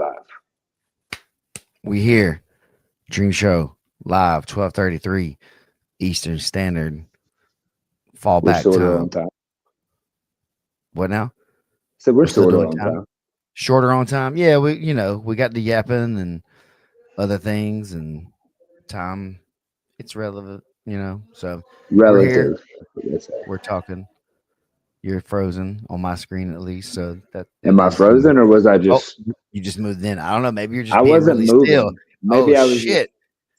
live. We here. Dream Show live 12:33 Eastern Standard. Fall We're back sorta time. on time. What now? So we're We're still sorta doing on time. time. Shorter on time. Yeah, we got the yapping and other things and time. It's relevant, So we're here. Relative. That's what they say. We're talking. You're frozen on my screen at least, so that Am I is frozen good. or was I Oh, just? you just moved in. I don't know. Maybe you're I just being wasn't really still. moving. Oh Maybe I was just. shit.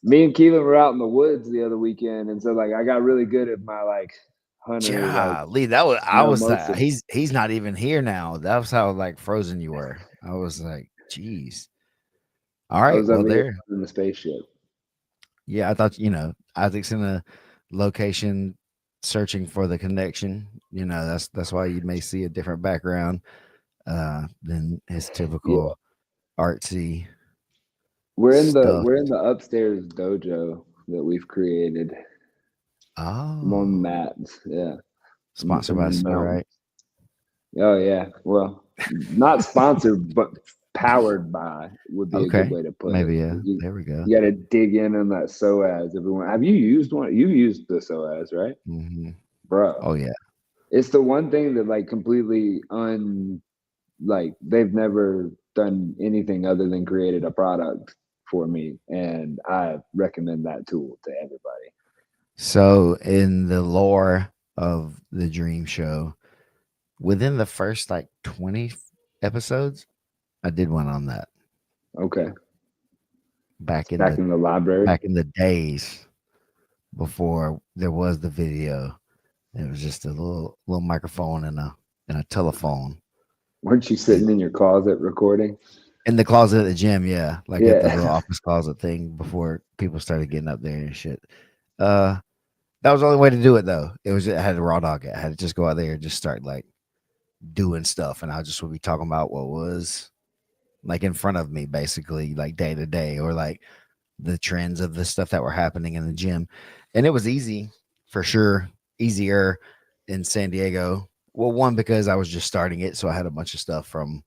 Me and Keelan were out in the woods the other weekend, and so like I got really good at my hunter Golly, that was I was motion. he's not even here now. That was how like frozen you were. I was like, geez. All I right, was well over here there. in the spaceship. Yeah, I thought Isaac's in a location searching for the connection. That's why you may see a different background than his Yeah, typical artsy we're stuff. in the upstairs dojo that we've created. I'm on Oh, mats. Yeah, sponsored I'm by in the Snow, mountains. right? Oh yeah. Well, not sponsored, but powered by would be a good Okay, way to put it. maybe yeah. You, There we go. you got to dig in on that SOAS. Everyone, have you used one? You used the SOAS, right, Hmm. bro? Oh yeah. It's the one thing that completely they've never done anything other than created a product for me, and I recommend that tool to everybody. So in the lore of the Dream Show, within the first like 20 episodes, I did one on that Okay, back in back the in the library. days before there was the video. It was just a little microphone and a telephone Weren't you and sitting in your closet recording? in the closet at the gym, yeah, like at the little Yeah. office closet thing before people started getting up there and shit. Uh, that was the only way to do it though. I had to raw dog it. I had to just go out there and just start like doing stuff, and I just would be talking about what was like in front of me, basically, like day to day, or like the trends of the stuff that were happening in the gym. And it was easy for sure, easier in San Diego. Well, one because I was just starting it, so I had a bunch of stuff from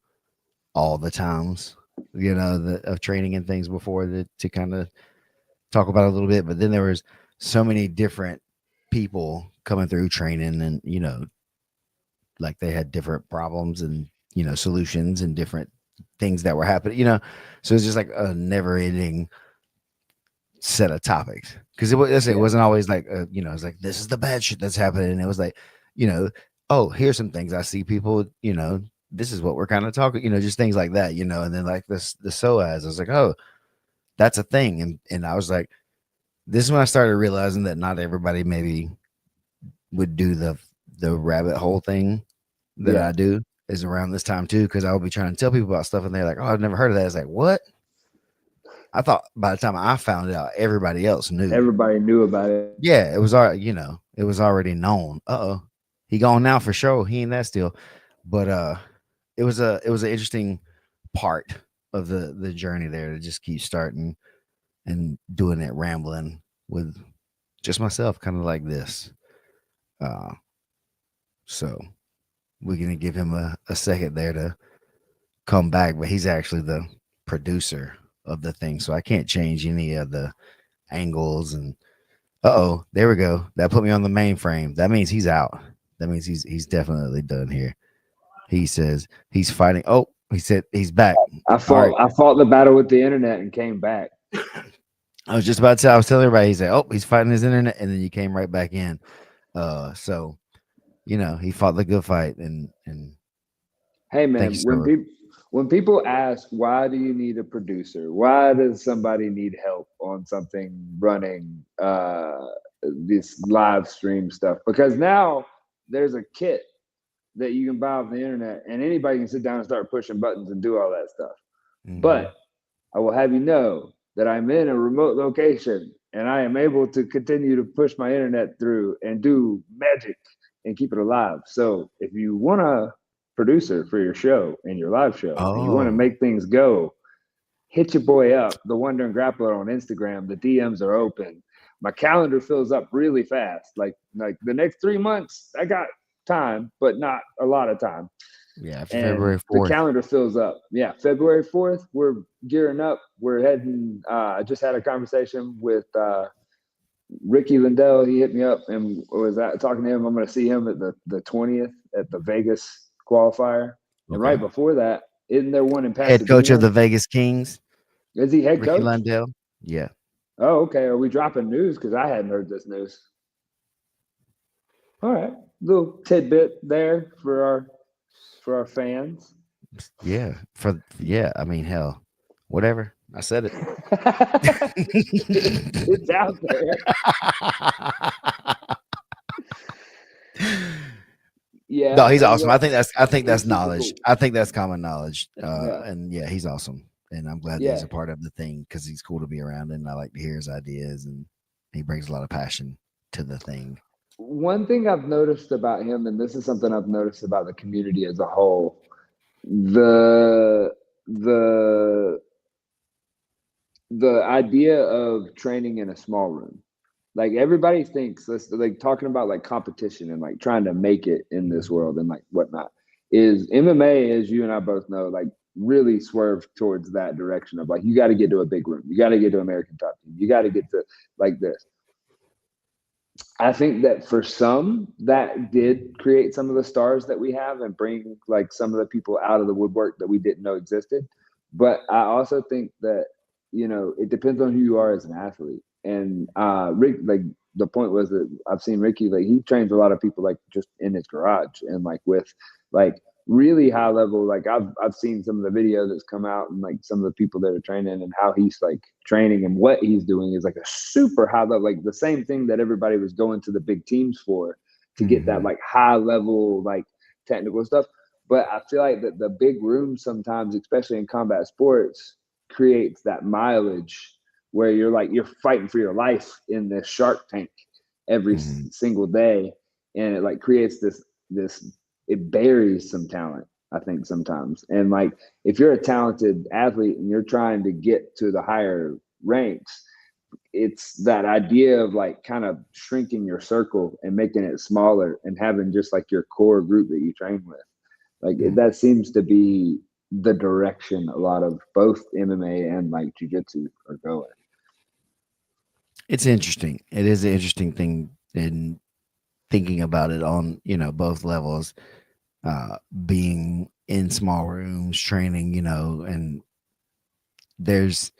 all the times, of training and things before to kind of talk about a little bit. But then there was so many different people coming through training, and like they had different problems and solutions and different things that were happening. So it's just like a never ending set of topics because it Yeah. wasn't always like it's like this is the bad shit that's happening. And it was like you know oh, here's some things I see people, this is what we're kind of talking, just things like that, and then like the SOAS, I was like, oh, that's a thing. And I was like, this is when I started realizing that not everybody maybe would do the rabbit hole thing that Yeah. I do, is around this time too, because I will be trying to tell people about stuff and they're like, oh, I've never heard of that. It's like, what? I thought by the time I found it out, everybody else knew. Everybody knew about it. Yeah, it was already, it was already known. Uh-oh. He gone now for sure. He ain't that still. But it was an interesting part of the journey there to just keep starting and doing it rambling with just myself, kind of like this. Uh so we're gonna give him a second there to come back, but he's actually the producer of the thing. So I can't change any of the angles and there we go. That put me on the mainframe. That means he's out. That means he's definitely done here. He says he's fighting. Oh, he said he's back. All right. I fought the battle with the internet and came back. I was just about to say, I was telling everybody, he said, oh, he's fighting his internet, and then you came right back in. So he fought the good fight, and Hey thank you, man, sir. when people ask why do you need a producer, why does somebody need help on something running this live stream stuff? Because now there's a kit that you can buy off the internet, and anybody can sit down and start pushing buttons and do all that stuff. Hmm. But I will have you know that I'm in a remote location and I am able to continue to push my internet through and do magic and keep it alive. So if you want a producer for your show and your live show and you want to Oh, make things go, hit your boy up, the Wonder and Grappler on Instagram. The DMs are open. My calendar fills up really fast. Like the next 3 months, I got time, but not a lot of time. Yeah, after and February the 4th. calendar fills up. Yeah, February 4th, we're gearing up. We're heading. I just had a conversation with Ricky Lindell. He hit me up and was talking to him. I'm going to see him at the 20th at the Vegas qualifier. And Okay. right before that, isn't there one in Head coach of Pasadena? the Vegas Kings, Is he head Ricky coach? Lundell. Yeah. Oh, okay. Are we dropping news? Because I hadn't heard this news. All right, little tidbit there for our fans. Yeah. Yeah, I mean, hell. Whatever. I said It's out there. it. No, Yeah, he's awesome. yeah, I think he's that's super knowledge. cool. I think that's common knowledge. Yeah, And yeah, he's awesome. And I'm glad that he's yeah. a part of the thing because he's cool to be around and I like to hear his ideas and he brings a lot of passion to the thing. One thing I've noticed about him, and this is something I've noticed about the community as a whole, the the the idea of training in a small room. Like everybody thinks, let's like talking about like competition and like trying to make it in this world and like whatnot. Is MMA, as you and I both know, like really swerved towards that direction of like you got to get to a big room, you got to get to American Top Team, you got to get to like this. I think that for some, that did create some of the stars that we have and bring like some of the people out of the woodwork that we didn't know existed. But I also think that, you know, it depends on who you are as an athlete. And Rick, like the point was that I've seen Ricky, like he trains a lot of people like just in his garage and like with like really high level. Like I've seen some of the video that's come out and like some of the people that are training and how he's like training and what he's doing is like a super high level, like the same thing that everybody was going to the big teams for to get that Hmm. like high level like technical stuff. But I feel like that the big room sometimes, especially in combat sports, creates that mileage where you're like you're fighting for your life in this shark tank every Hmm. single day, and it like creates this it buries some talent, I think, sometimes. And like if you're a talented athlete and you're trying to get to the higher ranks, it's that idea of like kind of shrinking your circle and making it smaller and having just like your core group that you train with. Like that seems to be the direction a lot of both MMA and like jujitsu are going. It's interesting. It is an interesting thing in thinking about it on, both levels, being in small rooms, training, and there's,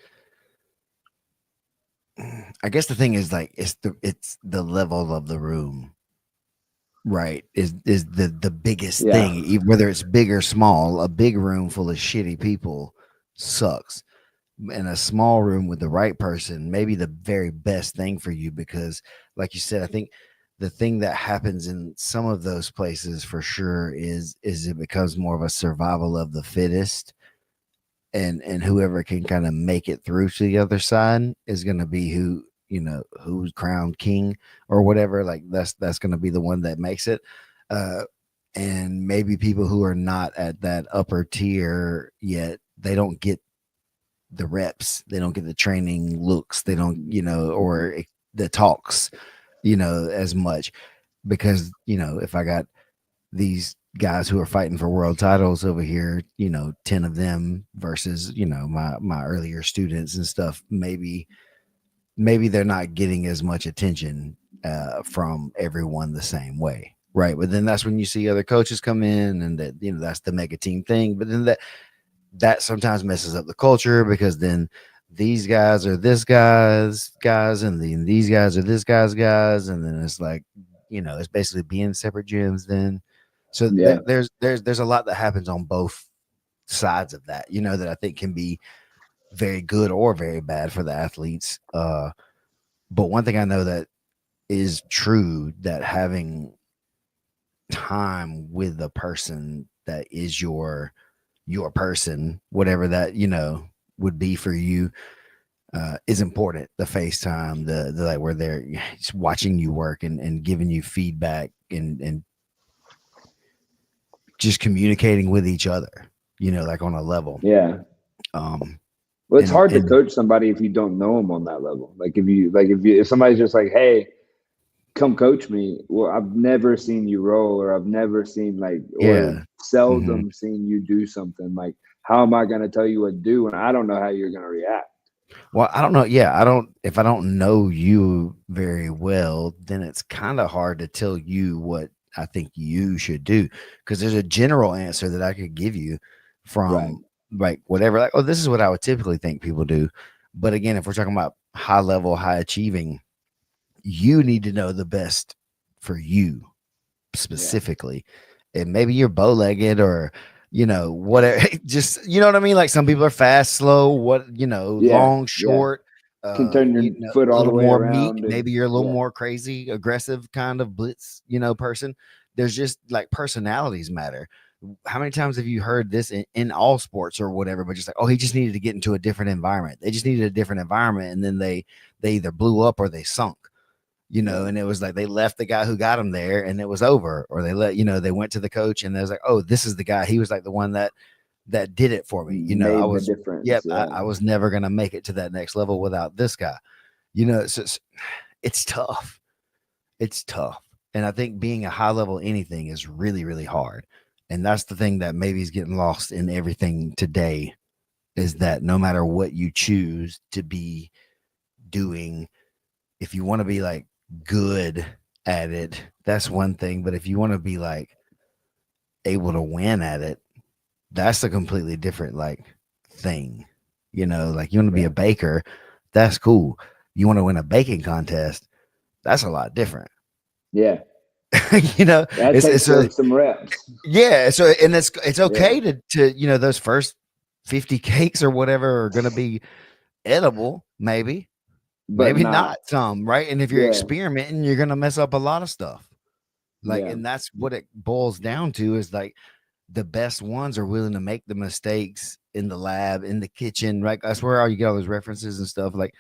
I guess the thing is like, it's the level of the room, right? Is the biggest Yeah. thing, whether it's big or small. A big room full of shitty people sucks. In a small room with the right person, maybe the very best thing for you because, like you said, I think the thing that happens in some of those places for sure is it becomes more of a survival of the fittest, and whoever can kind of make it through to the other side is going to be who's crowned king or whatever. Like that's going to be the one that makes it. uh and maybe people who are not at that upper tier yet, they don't get the reps, they don't get the training looks, they don't, the talks, as much, because if I got these guys who are fighting for world titles over here, 10 of them versus, my earlier students and stuff, maybe they're not getting as much attention from everyone the same way, right? But then that's when you see other coaches come in, and that, that's the mega team thing. But then that sometimes messes up the culture, because then these guys are this guys, and then these guys are this guys, and then it's like, it's basically being separate gyms then. So Yeah. there's a lot that happens on both sides of that, that I think can be very good or very bad for the athletes. But one thing I know that is true, that having time with the person that is your person, whatever that, would be for you, is important. The FaceTime, the like, where they're just watching you work and giving you feedback, and just communicating with each other, like on a level. Yeah. Um, Well, it's and hard to and coach somebody if you don't know them on that level. Like if somebody's just like, hey, come coach me. Well, I've never seen you roll, or I've never seen like, or Yeah. Hmm. seldom seen you do something. Like, how am I going to tell you what to do when I don't know how you're going to react? Well, I don't know. Yeah, I don't. If I don't know you very well, then it's kind of hard to tell you what I think you should do because there's a general answer that I could give you Right. from like whatever. Like, oh, this is what I would typically think people do. But again, if we're talking about high level, high achieving, you need to know the best for you Yeah. specifically. And maybe you're bow legged or, whatever. Just, you know what I mean? Like some people are fast, slow, Yeah. long, Yeah. short, Can turn your foot a all the little way more meek. around, and Maybe you're a little yeah. more crazy, aggressive kind of blitz, person. There's just like personalities matter. How many times have you heard this in all sports or whatever, but just like, oh, he just needed to get into a different environment. They just needed a different environment. And then they either blew up or they sunk, Yeah. and it was like they left the guy who got him there and it was over, or they went to the coach and they was like, oh, this is the guy. He was like the one that did it for me. Made the difference. Yep, Yeah. I was never going to make it to that next level without this guy. So it's tough. It's tough. And I think being a high level anything is really, really hard. And that's the thing that maybe is getting lost in everything today is that no matter what you choose to be doing, if you want to be like good at it, that's one thing. But if you want to be like able to win at it, that's a completely different like thing. Like you want to be a Right. baker, that's cool. You want to win a baking contest, that's a lot different. Yeah. you know, That it's takes a some reps. yeah. So and it's Yeah. okay to those first 50 cakes or whatever are gonna be edible, maybe, But maybe not. not some, right? And if you're Yeah. experimenting, you're gonna mess up a lot of stuff. Like, Yeah. and that's what it boils down to is like the best ones are willing to make the mistakes in the lab, in the kitchen, right? That's where all you get all those references and stuff. Like,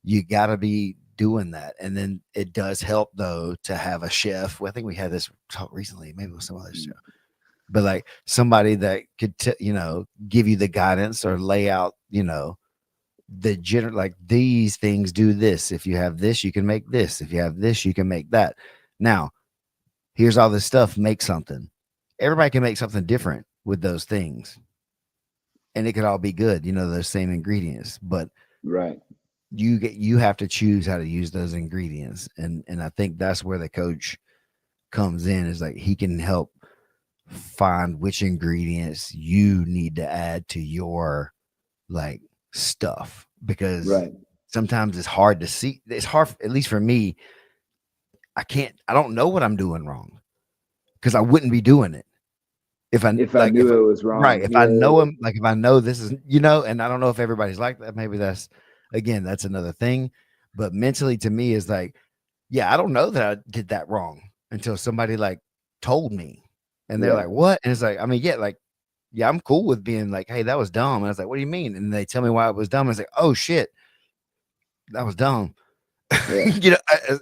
you got to be doing that. And then it does help, though, to have a chef. Well, I think we had this talk recently, maybe with some other show, but like somebody that could, give you the guidance or lay out, the general, like these things do this. If you have this, you can make this. If you have this, you can make that. Now, here's all this stuff, make something. Everybody can make something different with those things. And it could all be good, those same ingredients. But Right. you have to choose how to use those ingredients. And I think that's where the coach comes in, is like he can help find which ingredients you need to add to your like stuff. Because Right. sometimes it's hard to see. It's hard, at least for me. I don't know what I'm doing wrong because I wouldn't be doing it if I If I like if knew it was right, wrong. if I know Yeah. him, like if I know this is, and I don't know if everybody's like that. Maybe that's another thing. But mentally to me is like, yeah, I don't know that I did that wrong until somebody like told me. And they're Yeah. like, what? And it's like, I mean, yeah, like, yeah, I'm cool with being like, hey, that was dumb. And I was like, what do you mean? And they tell me why it was dumb. I was like, oh shit, that was dumb. Yeah.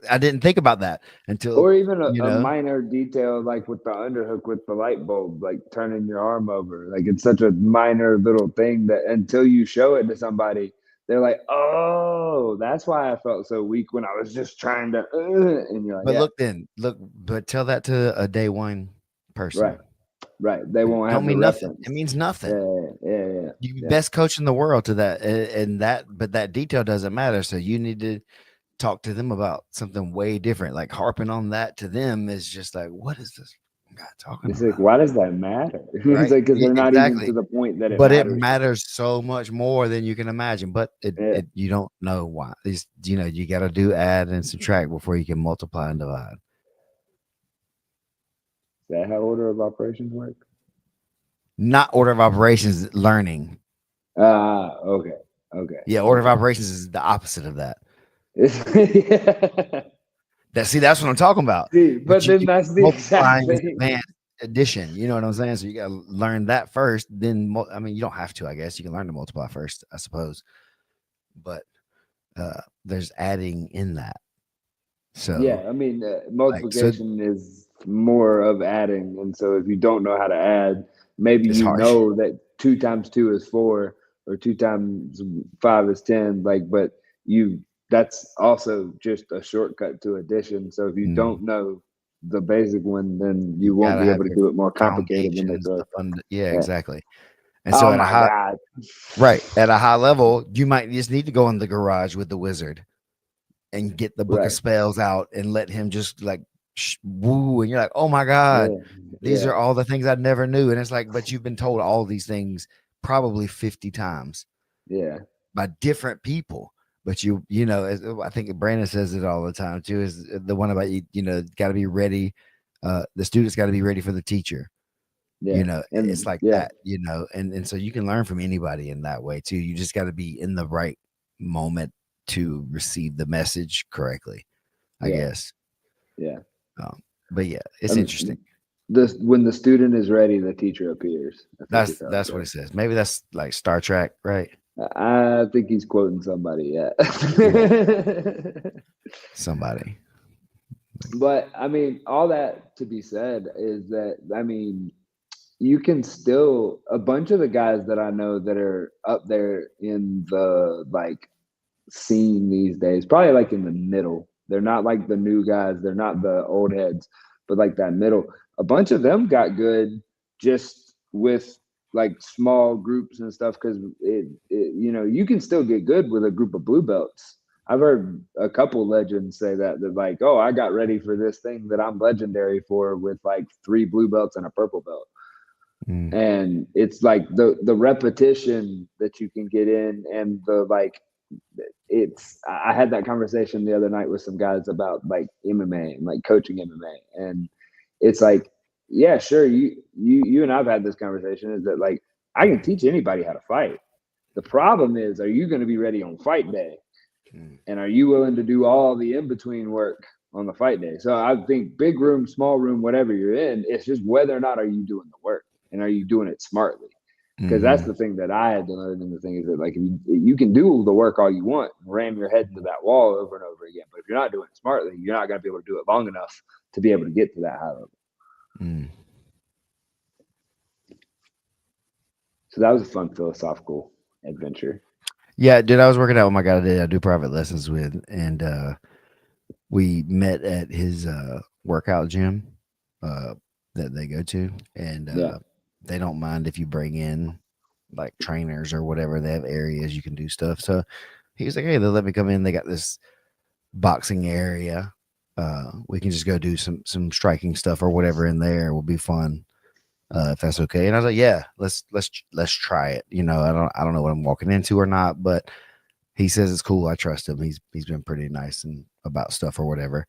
I didn't think about that until, Or even you a know, minor detail like with the underhook with the light bulb, like turning your arm over. Like, it's such a minor little thing that until you show it to somebody, they're like, "Oh, that's why I felt so weak when I was just trying to." And you're like, but "Yeah, but tell that to a day one right, person. right." They It won't don't have the mean nothing. It reference. means nothing. Yeah, yeah, yeah, You be yeah. best coach in the world to that, but that detail doesn't matter. So you need to talk to them about something way different. Like harping on that to them is just like, what is this guy talking It's like, about? why does that matter? It's Right? like because they're not even to Exactly. the point that it But it matters to them. matters so much more than you can imagine. But Yeah. you don't know why. These, you got to do add and subtract before you can multiply and divide. Is that how order of operations work? Not order of operations, learning. Ah, okay, okay, Yeah, order of okay. operations is the opposite of that. Yeah. That's what I'm talking about. See, But but then that's the exact multiplying is thing. advanced addition. You know what I'm saying? So you got to learn that first. Then, I mean, you don't have to. I guess you can learn to multiply first, I suppose. But there's adding in that. So, Yeah, I mean, so multiplication is more of adding, and so if you don't know how to add, maybe it's you harsh. know that 2 times 2 is 4, or 2 times 5 is 10. Like, but you that's also just a shortcut to addition. So if you Mm. don't know the basic one, then You you won't gotta be have able to your do it more complicated when they foundations, throw. the fund. Yeah, Yeah. exactly. And so Oh at a my high god. right at a high level, you might just need to go in the garage with the wizard and get the book of Right. spells out and let him just like woo, and you're like, oh my god, Yeah. these Yeah. are all the things I never knew. And it's like, but you've been told all these things probably 50 times Yeah. by different people. But you know, I think Brandon says it all the time too. Is the one about you know, got to be ready. The students got to be ready for the teacher. You Yeah. know, it's And like yeah. that. You know, and so you can learn from anybody in that way too. You just got to be in the right moment to receive the message correctly, I Yeah. guess. Yeah. But yeah, it's interesting. Um, when the student is ready, the teacher appears. I think is how it That's what goes. it says. Maybe that's like Star Trek, right? I think he's quoting somebody. Yeah. Yeah, somebody. But I mean, all that to be said is that I mean, you can still a bunch of the guys that I know that are up there in the like scene these days, probably like in the middle. They're not like the new guys, they're not the old heads, but like that middle. A bunch of them got good just with like small groups and stuff because you know, you can still get good with a group of blue belts. I've heard a couple legends say that like, oh, I got ready for this thing that I'm legendary for with like 3 blue belts and a purple belt. Mm. And it's like the repetition that you can get in and the like it's I had that conversation the other night with some guys about like MMA and like coaching MMA, and it's like, yeah, sure, you and I've had this conversation is that like I can teach anybody how to fight. The problem is, are you going to be ready on fight day, Mm. and are you willing to do all the in between work on the fight day? So I think big room, small room, whatever you're in, it's just whether or not are you doing the work and are you doing it smartly, because that's Hmm. the thing that I had to learn in the thing is that like you can do the work all you want, ram your head into that wall over and over again, but if you're not doing it smartly, you're not going to be able to do it long enough to be able to get to that high level. Mm. So that was a fun philosophical adventure. Yeah, dude, I was working out with my guy today. I do private lessons with, and we met at his workout gym uh, that they go to, and Yeah, they don't mind if you bring in like trainers or whatever. They have areas you can do stuff. So he was like, "Hey, they'll let me come in. They got this boxing area. We can just go do some striking stuff or whatever in there. It will be fun." If that's okay. And I was like, yeah, let's try it. You know, I don't know what I'm walking into or not, but he says it's cool. I trust him. He's been pretty nice and about stuff or whatever.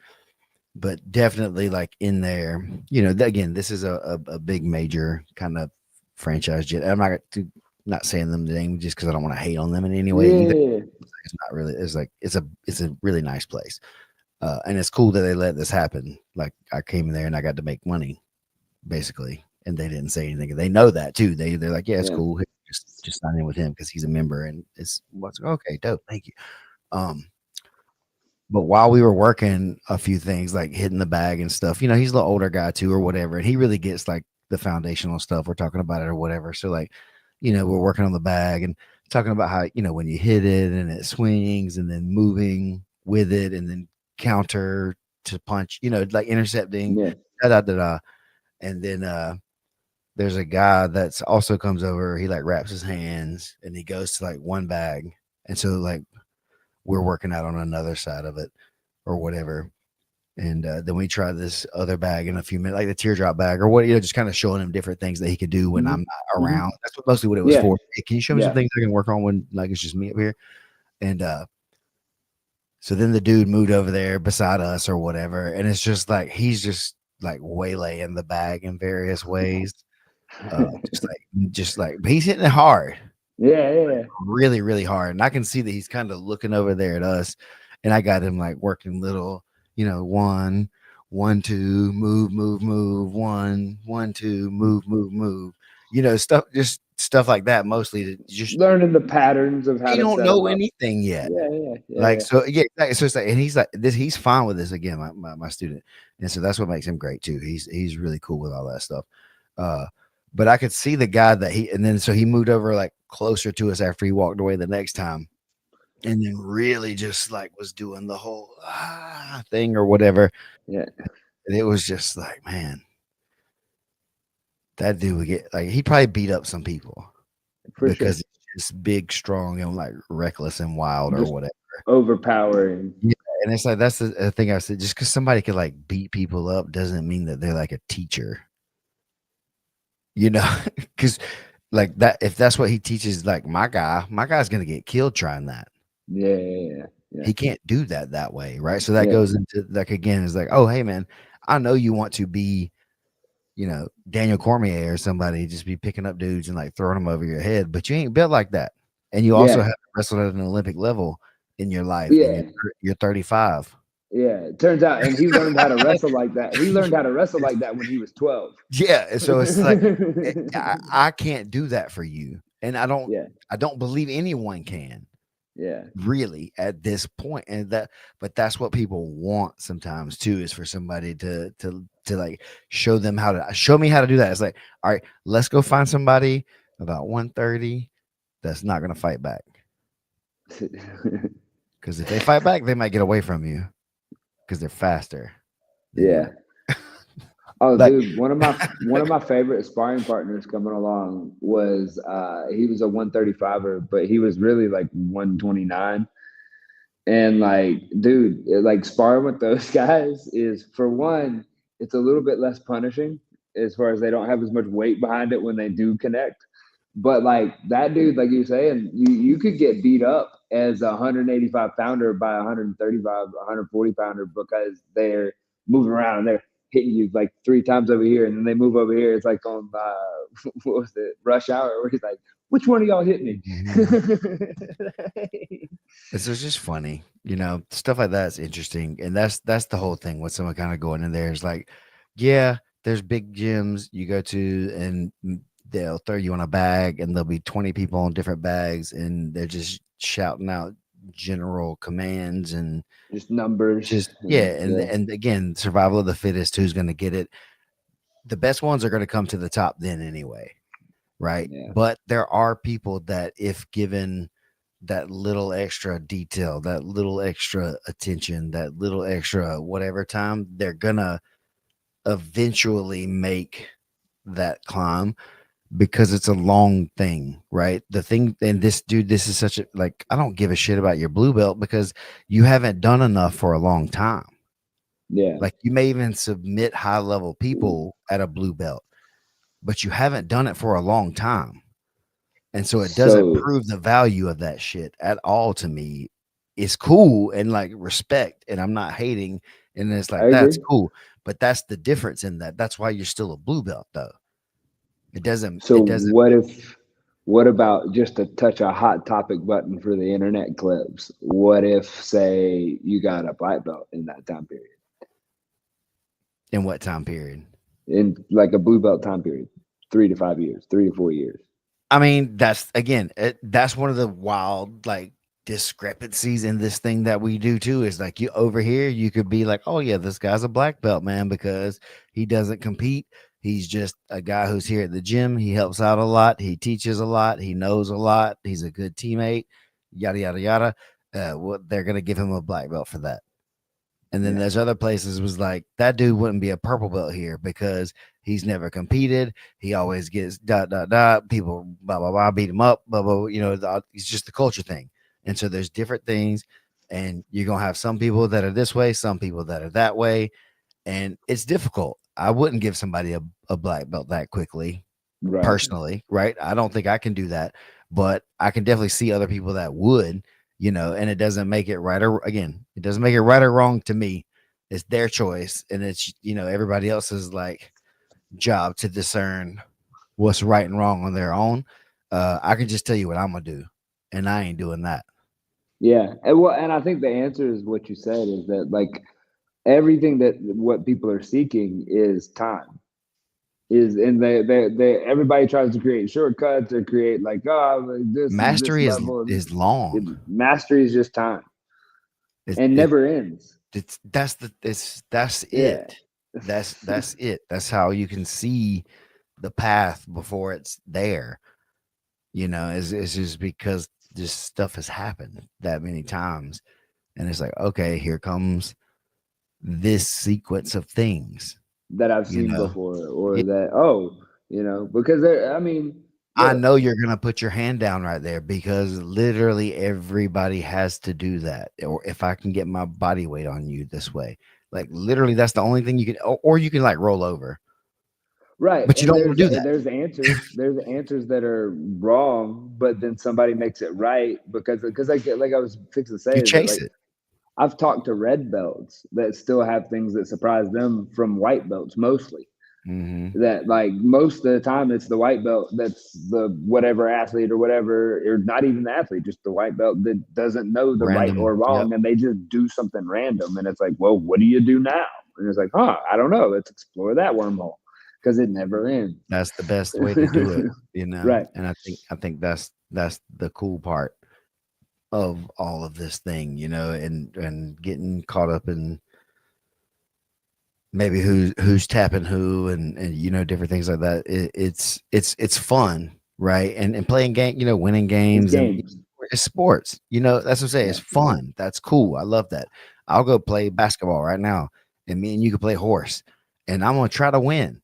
But definitely like in there, you know, again, this is a big major kind of franchise jet. I'm not saying them the name just because I don't want to hate on them in any way either. yeah, It's not really. It's like it's a really nice place, and it's cool that they let this happen. Like I came in there and I got to make money basically, and they didn't say anything. They know that too. They're like, yeah, it's yeah, cool. Just sign in with him because he's a member, and it's what's okay, dope, thank you. Um, but while we were working a few things like hitting the bag and stuff, you know, he's a little older guy too, or whatever, and he really gets like the foundational stuff. We're talking about it or whatever. So like, you know, we're working on the bag and talking about how you know when you hit it and it swings and then moving with it and then counter to punch, you know, like intercepting, yeah. da da da da, and then there's a guy that's also comes over. He like wraps his hands and he goes to like one bag, and so like we're working out on another side of it or whatever. And then we try this other bag in a few minutes, like the teardrop bag or what, you know, just kind of showing him different things that he could do when Hmm. I'm not Hmm. around. That's what mostly what it was Yeah, for. Hey, can you show me some yeah, things I can work on when like it's just me up here? And so then the dude moved over there beside us or whatever, and it's just like he's just like waylaying the bag in various ways. But he's hitting it hard, yeah, yeah. really, really hard. And I can see that he's kind of looking over there at us. And I got him like working little, you know, one, two, move, move, move, one, two, move, move, move. You know, stuff, just stuff like that. Mostly to just Learning the patterns of how they to don't set them know up. anything yet. Yeah, yeah, yeah, Like yeah. so, yeah. So it's like, and he's like this. He's fine with this again. My student, and so that's what makes him great too. He's really cool with all that stuff. Uh, but I could see the guy that he, and then so he moved over like closer to us after he walked away the next time, and then really just like was doing the whole thing or whatever. Yeah, And it was just like, man, that dude would get like, he probably beat up some people for because sure. he's just big, strong, and like reckless and wild or Just whatever. overpowering. Yeah, and it's like that's the thing I said. Just because somebody could like beat people up doesn't mean that they're like a teacher, you know? Because like that, if that's what he teaches, like my guy's gonna get killed trying that. Yeah, yeah, yeah, He can't do that that way, right? So that yeah, goes into like again is like, oh hey man, I know you want to be, Daniel Cormier or somebody, just be picking up dudes and like throwing them over your head, but you ain't built like that, and you also yeah, haven't wrestled at an Olympic level in your life, and yeah, you're 35. yeah. It turns out, and he learned how to wrestle like that. He learned how to wrestle like that when he was 12. Yeah, and so it's like I can't do that for you, and Yeah, I don't believe anyone can yeah, really at this point, and that but that's what people want sometimes too, is for somebody to like show me how to do that. It's like, all right, let's go find somebody about 130 that's not going to fight back, because if they fight back, they might get away from you because they're faster than you. yeah. Oh, Like, dude, one of my favorite sparring partners coming along was he was a 135er, but he was really like 129. And like, dude, like sparring with those guys is, for one, it's a little bit less punishing as far as they don't have as much weight behind it when they do connect. But like that dude, like you were saying, you could get beat up as a 185 pounder by a 135, 140 pounder because they're moving around and they're hitting you like three times over here, and then they move over here. It's like on what was it, Rush Hour, where he's like, "Which one of y'all hit me?" mhm. It's just funny, stuff like that's interesting, and that's the whole thing with someone kind of going in there is like, yeah, there's big gyms you go to, and they'll throw you on a bag, and there'll be 20 people on different bags, and they're just shouting out general commands and Just numbers, just and yeah, and yeah, and again, survival of the fittest, who's going to get it? The best ones are going to come to the top then anyway, right? yeah. But there are people that, if given that little extra detail, that little extra attention, that little extra whatever time, they're gonna eventually make that climb, because it's a long thing, right? The thing, and this dude, this is such a like, I don't give a shit about your blue belt because you haven't done enough for a long time. Yeah. Like, you may even submit high level people at a blue belt, but you haven't done it for a long time. And so it doesn't So prove the value of that shit at all to me. It's cool and like respect, and I'm not hating. And it's I like, that's agree. cool. But that's the difference in that. That's why you're still a blue belt though. So It doesn't what if, what about just to touch a hot topic button for the internet clips? What if, say, you got a black belt in that time period, in what time period. in like a blue belt time period, 3 to 5 years, 3 to 4 years? I mean, that's again, that's one of the wild like discrepancies in this thing that we do too. Is like, you over here, you could be like, oh yeah, this guy's a black belt, man, because he doesn't compete. He's just a guy who's here at the gym. He helps out a lot. He teaches a lot. He knows a lot. He's a good teammate. Yada yada yada. What they're gonna give him a black belt for that. And then Yeah, there's other places was like, that dude wouldn't be a purple belt here because he's never competed. He always gets dot dot dot. People blah blah blah beat him up. Blah blah. It's just the culture thing. And so there's different things, and you're gonna have some people that are this way, some people that are that way, and it's difficult. I wouldn't give somebody a black belt that quickly, right. personally, right? I don't think I can do that, but I can definitely see other people that would, and it doesn't make it right, or again, it doesn't make it right or wrong to me. It's their choice, and it's, everybody else's like job to discern what's right and wrong on their own. I can just tell you what I'm gonna do, and I ain't doing that. Yeah, and well, and I think the answer is what you said, is that like everything that what people are seeking is time. Is, and they everybody tries to create shortcuts or create like, oh, like this Mastery is level of is long. mastery is just time It, and it never ends. it's that's Yeah, it. That's it. That's how you can see the path before it's there. It's just because just stuff has happened that many times, and it's like, okay, here comes this sequence of things, that I've you seen know. before, Yeah, or that, oh, because there, I mean, I look, know you're gonna put your hand down right there because literally everybody has to do that. Or if I can get my body weight on you this way, like literally, that's the only thing you can, or you can like roll over, right, but you and don't want to do that. there's answers that are wrong, but then somebody makes it right because like I was fixing to say You is that chase like it. I've talked to red belts that still have things that surprise them from white belts mostly. Hmm. That like most of the time it's the white belt that's the whatever athlete or whatever, or not even the athlete, just the white belt that doesn't know the right or Random. Yep. wrong, and they just do something random, and it's like, well, what do you do now? And it's like, I don't know. Let's explore that wormhole because it never ends. That's the best way to do it, you know. Right. And I think that's the cool part of all of this thing, and getting caught up in maybe who's tapping who and different things like that. It's fun, right? And playing game, winning It's games and games. it's sports. That's what I'm saying. Yeah. It's fun. That's cool. I love that. I'll go play basketball right now, and me and you can play horse, and I'm gonna try to win.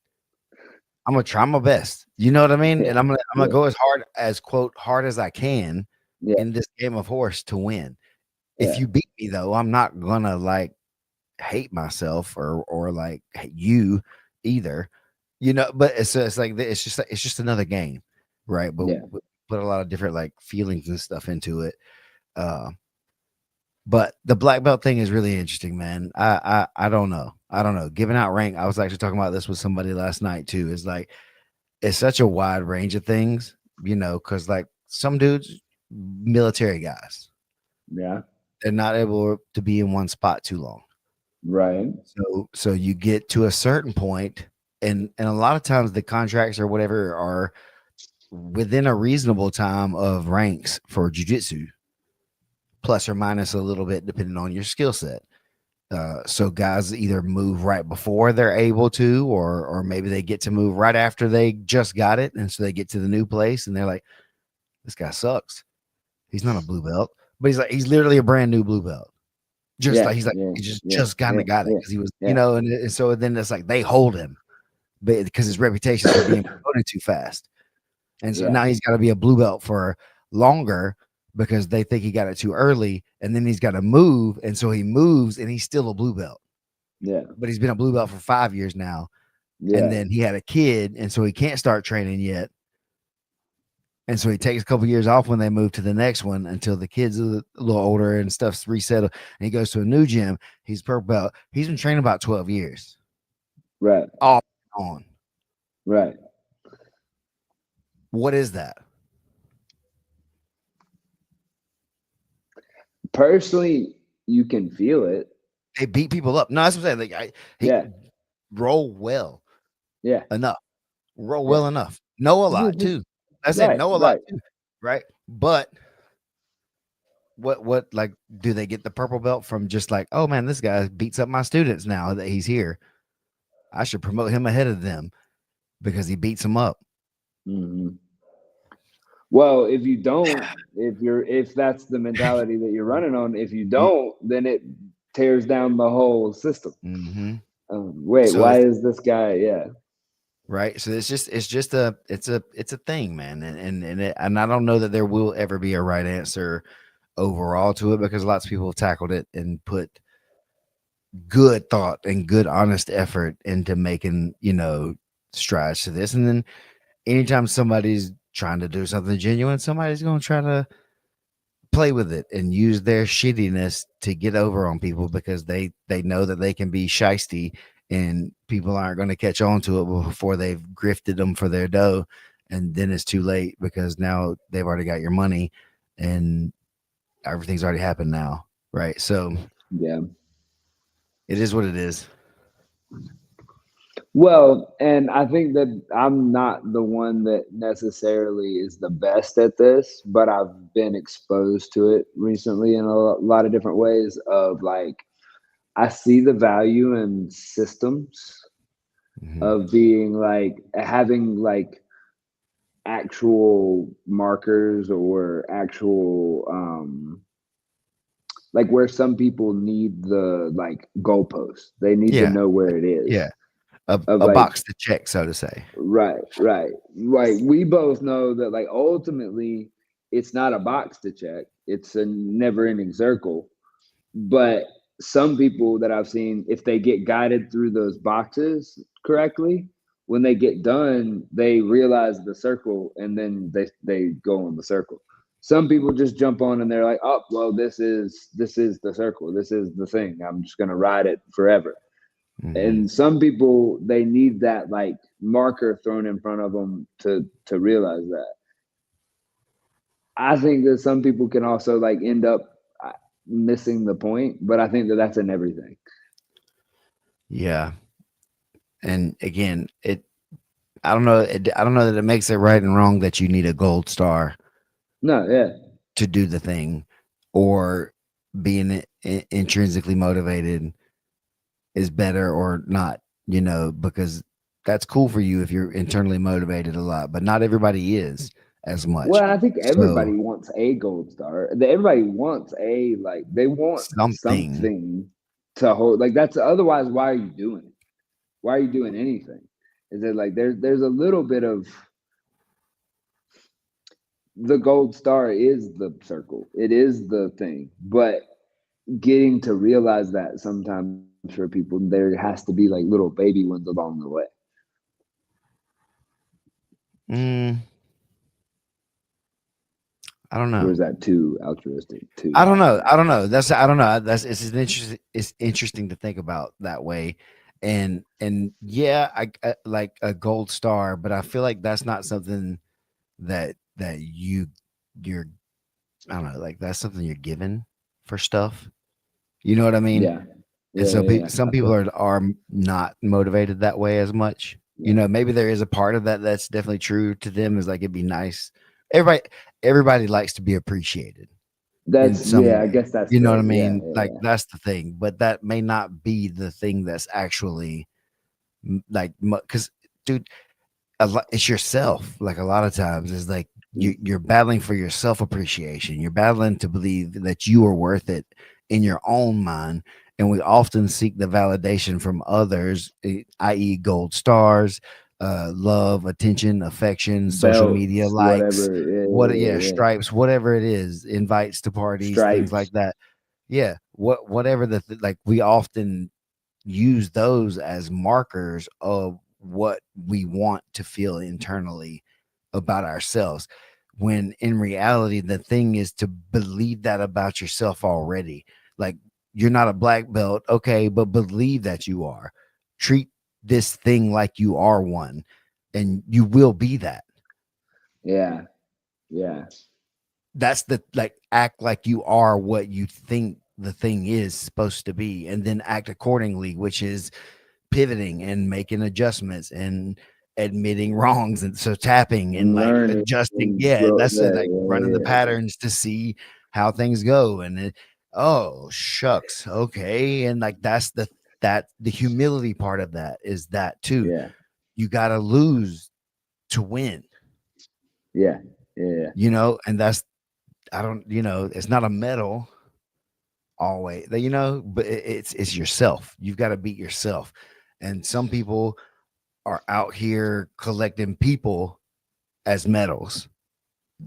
I'm gonna try my best. You know what I mean? Yeah. And I'm gonna Yeah. go as hard as I can Yeah. in this game of horse to win. If Yeah. you beat me though, I'm not gonna like hate myself or like hate you either. But it's like it's just another game, right? But Yeah. put a lot of different like feelings and stuff into it. Uh, but the black belt thing is really interesting, man. I don't know. I don't know. Giving out rank, I was actually talking about this with somebody last night too. It's like it's such a wide range of things, because like some dudes, military guys, Yeah. they're not able to be in one spot too long. Right. So you get to a certain point, and a lot of times the contracts or whatever are within a reasonable time of ranks for jujitsu, plus or minus a little bit depending on your skill set. So guys either move right before they're able to, or maybe they get to move right after they just got it, and so they get to the new place and they're like, "This guy sucks. He's not a blue belt, but he's literally a brand new blue belt. Just Yeah. like he's like Yeah. he just Yeah. just kind Yeah. of got it Yeah. because he was, Yeah. and so then it's like they hold him, but because his reputation's for being promoted too fast, and so Yeah. now he's got to be a blue belt for longer because they think he got it too early, and then he's got to move, and so he moves, and he's still a blue belt, Yeah. but he's been a blue belt for 5 years now, and Yeah. then he had a kid, and so he can't start training yet. And so he takes a couple years off when they move to the next one until the kid's a little older and stuff's resettled. And he goes to a new gym. He's purple belt. He's been training about 12 years. Right. Off and on. Right. What is that? Personally, you can feel it. They beat people up. No, that's what I'm saying. Like he Yeah. roll well Yeah. enough. Roll Yeah. well enough. Know a lot Just too. I said right. know a lot Right. too. Right. But what like do they get the purple belt from just like, oh man, this guy beats up my students now that he's here. I should promote him ahead of them because he beats them up. Hmm. Well, if you don't, if that's the mentality that you're running on, if you don't, then it tears down the whole system. Mm-hmm. Wait, So why it's is this guy? Yeah. right. So it's a thing, man, and I don't know that there will ever be a right answer overall to it because lots of people have tackled it and put good thought and good honest effort into making strides to this, and then anytime somebody's trying to do something genuine, somebody's going to try to play with it and use their shittiness to get over on people because they know that they can be shisty and people aren't going to catch on to it before they've grifted them for their dough, and then it's too late because now they've already got your money and everything's already happened now, right? So Yeah. it is what it is. Well, and I think that I'm not the one that necessarily is the best at this, but I've been exposed to it recently in a lot of different ways of like I see the value in systems Mhm. of being like having like actual markers or actual like where some people need the like goalposts. They need to Yeah, know where it yeah, is. Of a like box to check, so to say. right. Like we both know that like ultimately it's not a box to check. It's a never ending circle. But some people that I've seen, if they get guided through those boxes correctly, when they get done, they realize the circle and then they go on the circle. Some people just jump on and they're like, oh well, this is the circle. This is the thing. I'm just gonna ride it forever. Hmm. And some people they need that like marker thrown in front of them to realize that. I think that some people can also like end up missing the point, but I think that that's in everything. Yeah, and again, it. I don't know. I don't know that it makes it right and wrong that you need a gold star No, yeah, to do the thing, or being intrinsically motivated is better or not. Because that's cool for you if you're internally motivated a lot, but not everybody is as much. well, I think So everybody wants a gold star. Everybody wants a like they want something. something to hold. Like that's otherwise, why are you doing it? Why are you doing anything? Is it like there's a little bit of the gold star is the circle. It is the thing, but getting to realize that sometimes for people there has to be like little baby ones along the way. Mm, I don't Or know. is that too altruistic? I Too don't know. I don't know. That's I don't know. That's it's an interesting. It's interesting to think about that way, and yeah, I like a gold star, but I feel like that's not something that you're. I don't know. Like that's something you're given for stuff. You know what I mean? yeah, And so yeah. some I people feel are not motivated that way as much. yeah. Maybe there is a part of that that's definitely true to them. Is like it'd be nice. Everybody everybody likes to be appreciated in That's some yeah. I way. guess that's You know what I the yeah mean? Like yeah that's the thing, but that may not be the thing that's actually like because, dude, it's yourself. Like a lot of times, is like yeah. you're battling for your self appreciation. You're battling to believe that you are worth it in your own mind. And we often seek the validation from others, i.e., gold stars, love, attention, affection, social media Belts, likes, whatever. yeah, Yeah. stripes, whatever it is, invites to parties, things like Stripes. that. Yeah, whatever like we often use those as markers of what we want to feel internally about ourselves, when in reality the thing is to believe that about yourself already. Like, you're not a black belt, okay, but believe that you are. Treat this thing like you are one, and you will be that. Yeah, yeah, That's the, like, act like you are what you think the thing is supposed to be, and then act accordingly, which is pivoting and making adjustments and admitting wrongs, and so tapping and and like learning adjusting. and Yeah, grow. that's it, like running the Yeah. patterns to see how things go. And oh shucks, okay. And like that the humility part of that is that too. Yeah, You got to lose to win, yeah, yeah, and that's, I don't, it's not a medal always, but it's yourself. You've got to beat yourself. And some people are out here collecting people as medals.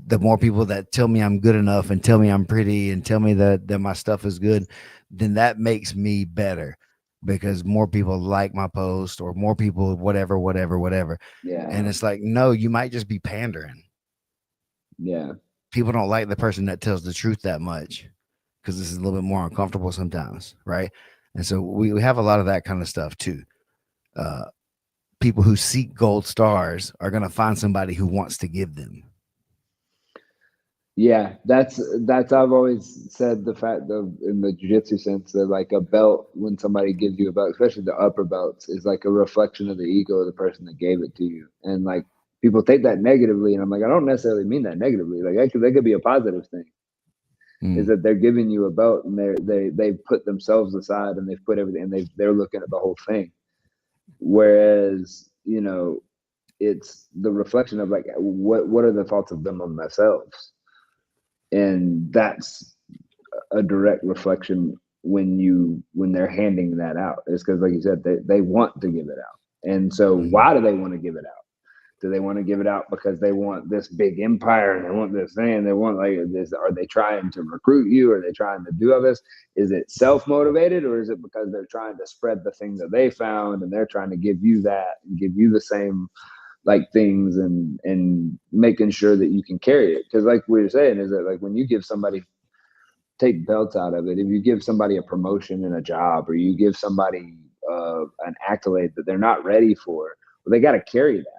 The more people that tell me I'm good enough and tell me I'm pretty and tell me that my stuff is good, then that makes me better, because more people like my post, or more people whatever, whatever, whatever. yeah, And it's like, no, you might just be pandering. yeah, People don't like the person that tells the truth that much, because this is a little bit more uncomfortable sometimes, right? And so we have a lot of that kind of stuff too. Uh, People who seek gold stars are going to find somebody who wants to give them. yeah. That's I've always said the fact of in the jujitsu sense that like a belt, when somebody gives you a belt, especially the upper belts, is like a reflection of the ego of the person that gave it to you, and like people take that negatively, and I'm like, I don't necessarily mean that negatively. Like actually, that could be a positive thing. Is Mm. that they're giving you a belt and they've put themselves aside and they've put everything and they're looking at the whole thing. Whereas, it's the reflection of like what are the thoughts of them on themselves, and that's a direct reflection when they're handing that out. It's because, like you said, they want to give it out. And so Mhm. why do they want to give it out? Do they want to give it out because they want this big empire and they want this thing? They want like this. Are they trying to recruit you? Are they trying to do all this? Is it self motivated, or is it because they're trying to spread the thing that they found and they're trying to give you that and give you the same like things, and making sure that you can carry it? Because like we were saying, is that like when you give somebody, take belts out of it, if you give somebody a promotion in a job, or you give somebody an accolade that they're not ready for, well, they got to carry that.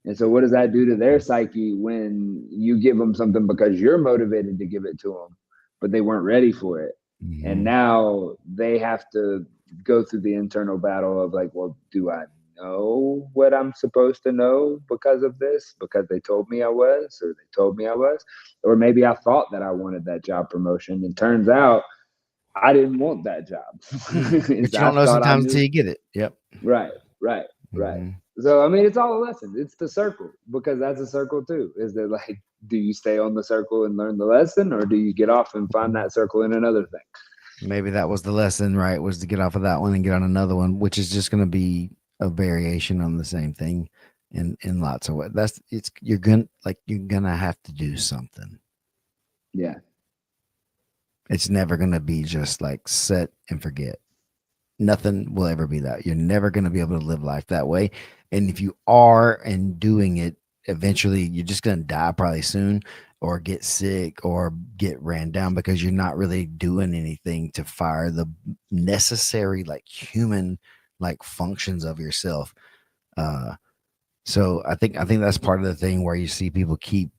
And so, what does that do to their psyche when you give them something because you're motivated to give it to them, but they weren't ready for it? And Mhm. now they have to go through the internal battle of like, well, do I know what I'm supposed to know because of this? Because they told me I was, or they told me I was, or maybe I thought that I wanted that job promotion, and turns out I didn't want that job. But you I don't know thought I sometimes until knew. you get it. Yep. Right, right, right. Mhm. So I mean, it's all a lesson. It's the circle, because that's a circle too. Is that like, do you stay on the circle and learn the lesson, or do you get off and find that circle in another thing? Maybe that was the lesson, right? Was to get off of that one and get on another one, which is just going to be a variation on the same thing in lots of ways. That's it's you're gonna have to do something. Yeah, It's never gonna be just like set and forget. Nothing will ever be that. You're never gonna be able to live life that way. And if you are and doing it, eventually you're just gonna die probably soon, or get sick or get ran down because you're not really doing anything to fire the necessary like human like functions of yourself. Uh so I think that's part of the thing where you see people keep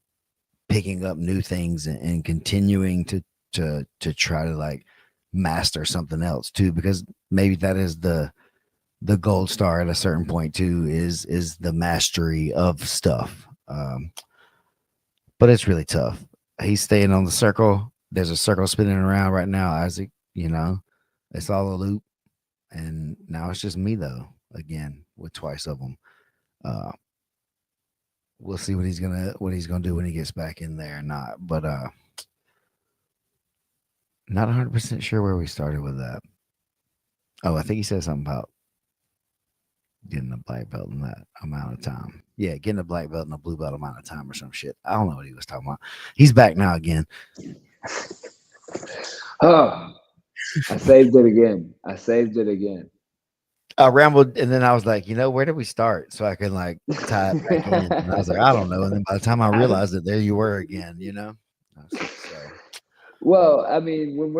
picking up new things and continuing to try to like master something else too, because maybe that is the gold star at a certain point too, is the mastery of stuff. But it's really tough. He's staying on the circle. There's a circle spinning around right now, Isaac. You know, it's all a loop, and now it's just me though. Again, with twice of them. Uh, we'll see what he's gonna do when he gets back in there or not. But not 100% sure where we started with that. Oh, I think he said something about getting a black belt in that amount of time. Yeah, getting a black belt in a blue belt amount of time or some shit. I don't know what he was talking about. He's back now again. oh, I saved it again. I saved it again. I rambled, and then I was like, where did we start? So I can like tie it back in. And I was like, I don't know. And then by the time I I, realized it, there you were again. So well, I mean, when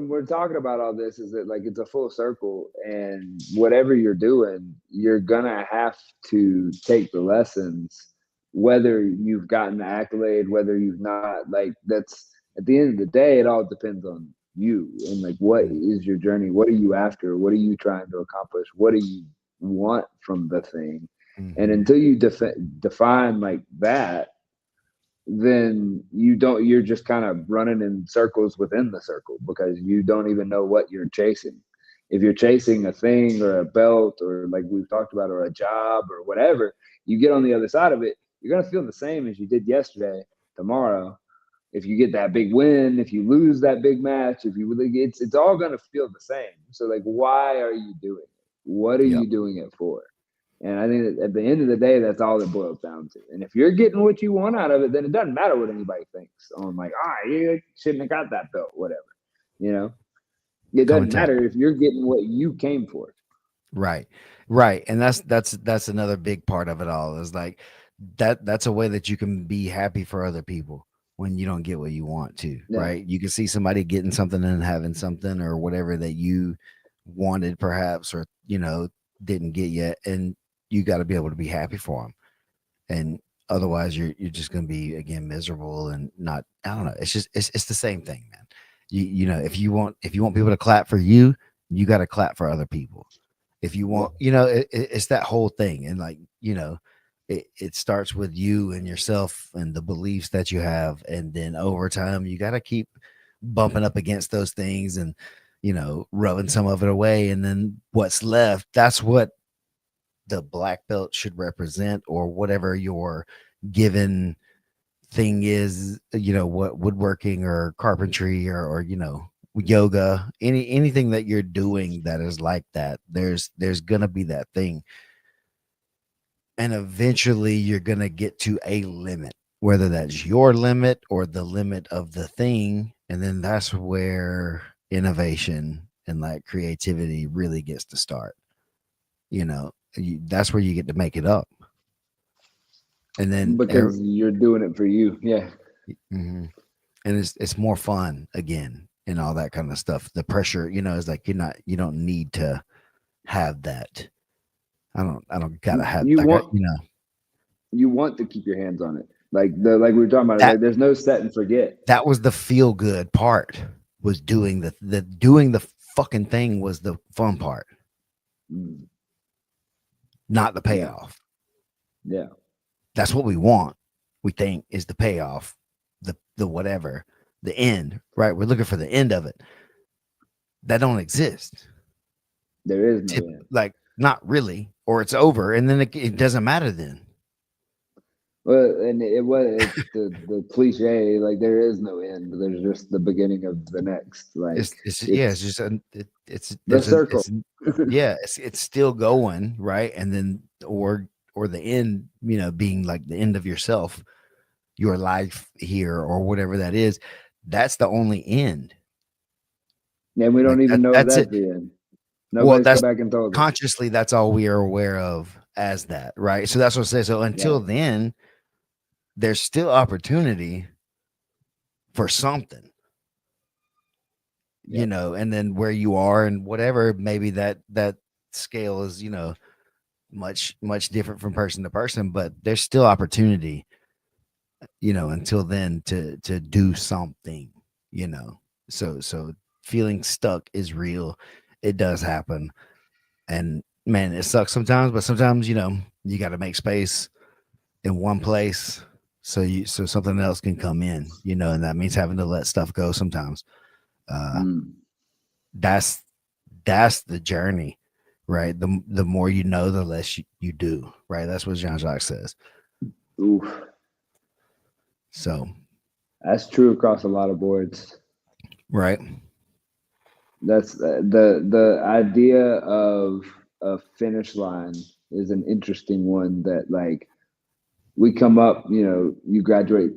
we're talking about all this, is that like it's a full circle, and whatever you're doing, you're gonna have to take the lessons, whether you've gotten the accolade, whether you've not. Like that's at the end of the day, it all depends on you, and like what mm, is your journey? What are you after? What are you trying to accomplish? What do you want from the thing? And mhm. until you define like that, then you're just kind of running in circles within the circle, because you don't even know what you're chasing. If you're chasing a thing or a belt, or like we've talked about, or a job or whatever, you get on the other side of it, you're going to feel the same as you did yesterday, tomorrow. If you get that big win, if you lose that big match, if you really, it's all going to feel the same. So like, why are you doing it? What are Yep. you doing it for? And I think that at the end of the day, that's all it boils down to. And if you're getting what you want out of it, then it doesn't matter what anybody thinks on like, you shouldn't have got that belt, whatever. You know, it Come doesn't and tell. matter if you're getting what you came for. Right. Right. And that's another big part of it all is like that's a way that you can be happy for other people when you don't get what you want to, Yeah. right? You can see somebody getting something and having something or whatever that you wanted perhaps or didn't get yet, and you got to be able to be happy for them. And otherwise you're just going to be again miserable and not, I don't know, it's just it's the same thing, man. If you want people to clap for you, you got to clap for other people. If you Yeah. want, it's that whole thing. And like, it starts with you and yourself and the beliefs that you have. And then over time, you got to keep bumping up against those things and, rubbing some of it away. And then what's left, that's what the black belt should represent, or whatever your given thing is, what woodworking or carpentry, or yoga, anything that you're doing that is like that, there's gonna be that thing, and eventually you're gonna get to a limit, whether that's your limit or the limit of the thing, and then that's where innovation and like creativity really gets to start. That's where you get to make it up, and then because you're doing it for you. Yeah. mhm. And it's more fun again and all that kind of stuff. The pressure, is like you don't need to have that. I don't gotta have You like want you want to keep your hands on it. Like we were talking about it. that Like there's no set and forget. that was the feel good part, was doing the fucking thing was the fun part, Mm, not the yeah. payoff. Yeah. That's what we want. We think is the payoff, the whatever, the end, right? We're looking for the end of it. That don't exist. There is no end. Like, not really, or it's over, and then it doesn't matter then. Well, and it's the cliche, like there is no end. There's just the beginning of the next. Like It's it's just it's the there's a circle. it's yeah, it's still going, right? And then or the end, being like the end of yourself, your life here, or whatever that is. That's the only end. And we Like, don't even know if that's it. that's the end. Well, Nobody's come that's back and told us. consciously, that's all we are aware of as that, right? So that's what I say. So until Right. then, there's still opportunity for something, Yep. and then where you are and whatever, maybe that scale is, much much different from person to person, but there's still opportunity, until then, to do something, you know. So feeling stuck is real. It does happen. And man, it sucks sometimes, but sometimes, you got to make space in one place, so something else can come in, and that means having to let stuff go sometimes. Uh Mm. that's that's the journey, right? The more you know, the less you do, right? That's what Jean-Jacques says. Oof. So, That's true across a lot of boards. right. That's the idea of a finish line is an interesting one that like we come up, you graduate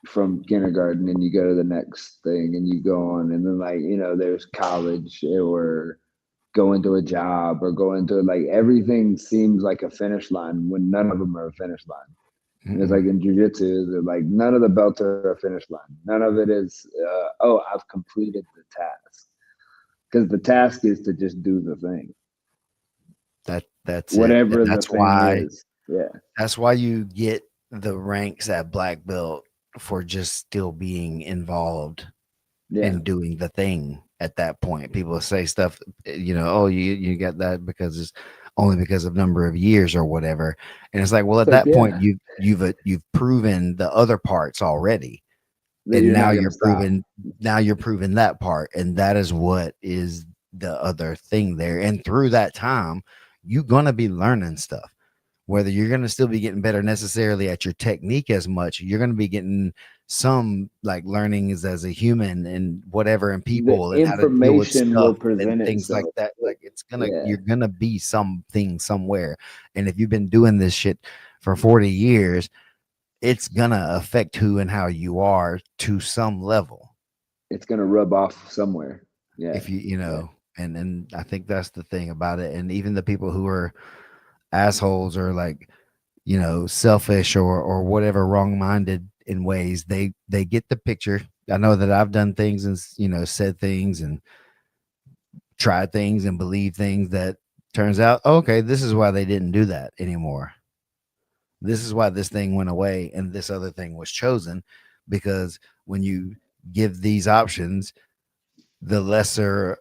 from kindergarten and you go to the next thing and you go on and then like, there's college or go into a job or go into like everything seems like a finish line when none of them are a finish line. And it's Mm-mm. like in jujitsu, like none of the belts are a finish line. None of it is, oh, I've completed the task. Because the task is to just do the thing, That's it. And whatever the thing is. Yeah. that's why you get the ranks at black belt, for just still being involved Yeah. and doing the thing at that point. People say stuff, oh, you got that because it's only because of number of years or whatever. And it's like, well, It's at like, that point, yeah, you've proven the other parts already, that and you're not going to stop. now you're proving that part, and that is what is the other thing there. And through that time, you're gonna be learning stuff. Whether you're going to still be getting better necessarily at your technique as much, you're going to be getting some like learnings as a human and whatever, and The people, and how to deal with information will stuff and present things like itself. that. Like, Yeah. you're gonna be something somewhere. And if you've been doing this shit for 40 years, it's gonna affect who and how you are to some level. It's going to rub off somewhere. Yeah. If you Yeah. know, and I think that's the thing about it. And even the people who are assholes, or like, selfish, or whatever, wrong-minded in ways, they get the picture. I know that I've done things and, said things and tried things and believed things that turns out, okay, this is why they didn't do that anymore. This is why this thing went away and this other thing was chosen, because when you give these options, the lesser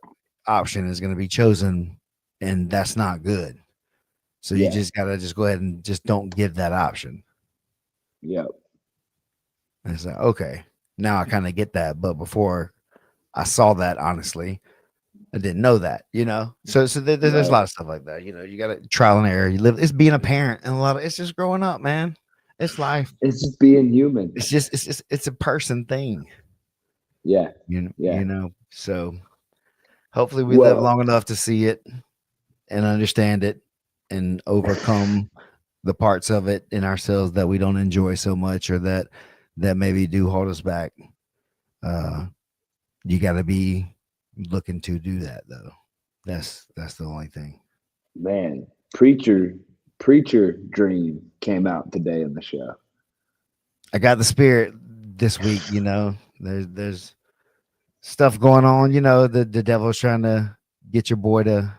option is going to be chosen, and that's not good. So you Yeah. just got to just go ahead and just don't give that option. Yep. And it's like, okay, now I kind of get that. But before I saw that, honestly, I didn't know that, So there's a Right. lot of stuff like that. You got to trial and error. You live. It's being a parent, and a lot of it's just growing up, man. It's life. It's just being human. It's a person thing, Yeah. Yeah. So hopefully we live Well, long enough to see it and understand it and overcome the parts of it in ourselves that we don't enjoy so much or that maybe do hold us back. Uh, you got to be looking to do that though. That's the only thing. man, preacher dream came out today in the show. I got the spirit this week. There's stuff going on. The devil's trying to get your boy to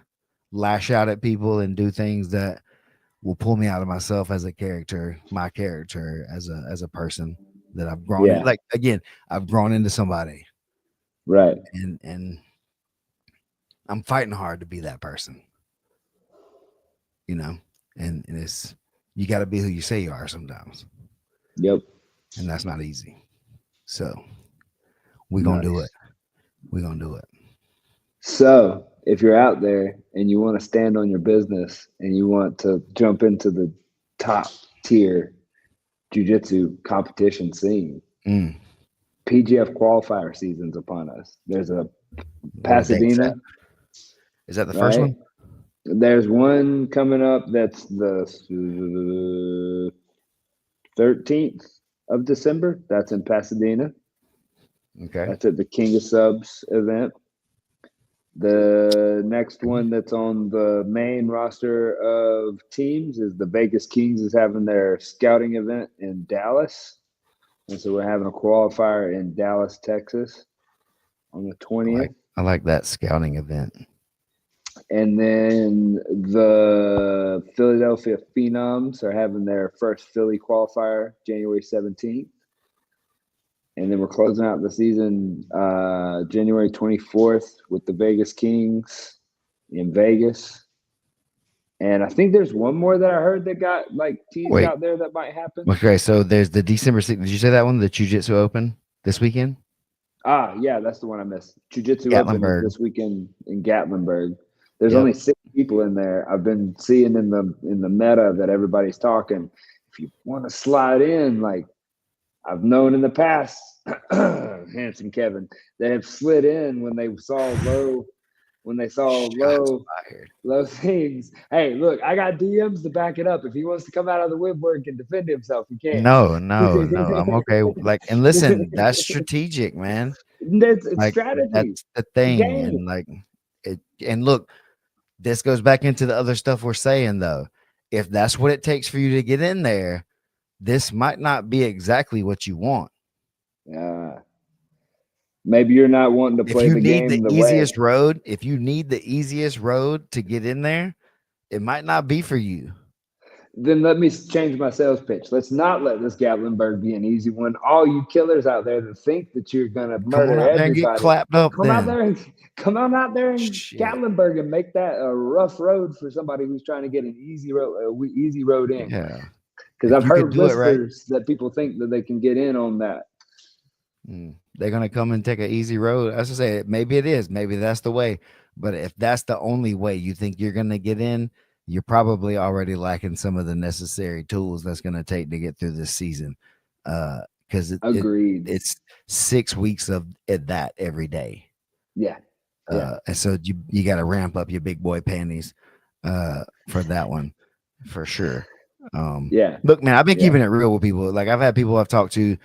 lash out at people and do things that will pull me out of myself as a character, my character as a person that I've grown in. Yeah. Like again, I've grown into somebody, Right. and I'm fighting hard to be that person. You know, and it's you got to be who you say you are sometimes, Yep. and that's not easy. So we're gonna do it. Nice. We're gonna do it. So, if you're out there and you want to stand on your business and you want to jump into the top tier jiu-jitsu competition scene, Mm. PGF qualifier season's upon us. There's a What a date's that? Pasadena, Is that the first right? one? There's one coming up that's the 13th of December. That's in Pasadena. Okay. That's at the King of Subs event. The next one that's on the main roster of teams is the Vegas Kings is having their scouting event in Dallas. And so we're having a qualifier in Dallas, Texas on the I like 20th. I like that scouting event. And then the Philadelphia Phenoms are having their first Philly qualifier January 17th. And then we're closing out the season January 24th with the Vegas Kings in Vegas. And I think there's one more that I heard that got like teased Wait. out there that might happen. Okay, so there's the December 6th. Did you say that one? The Jiu Jitsu Open this weekend? Ah, yeah, that's the one I missed. Jiu-Jitsu Open is Gatlinburg. this weekend in Gatlinburg. There's Yep. only 6 people in there. I've been seeing in the meta that everybody's talking. If you want to slide in, like I've known in the past, handsome Kevin, they have slid in when they saw Shots fired. low things. Hey, look, I got DMs to back it up. If he wants to come out of the woodwork and defend himself, he can. No, no, no. I'm okay. Like, and listen, that's strategic, man. It's Like strategy, that's the thing. game. And like it and look, this goes back into the other stuff we're saying though. If that's what it takes for you to get in there, this might not be exactly what you want. Uh, maybe you're not wanting to If play you the need the game the way. easiest road, if you need the easiest road to get in there, it might not be for you. Then let me change my sales pitch. Let's not let this Gatlinburg be an easy one. All you killers out there that think that you're gonna Come on murder out there and get everybody, clapped up come out then. there and come on out there in Shit. Gatlinburg and make that a rough road for somebody who's trying to get an easy road in. Yeah. Because If I've you could heard do it right, whispers that people think that they can get in on that. they're gonna come and take an easy road. As I say, maybe it is, maybe that's the way. But if that's the only way you think you're gonna get in, you're probably already lacking some of the necessary tools that's gonna take to get through this season. Because Agreed. it's 6 weeks of that every day. Yeah. Yeah. And so you got to ramp up your big boy panties for that one for sure. Yeah. Look, man, I've been Yeah. keeping it real with people. Like I've had people I've talked to,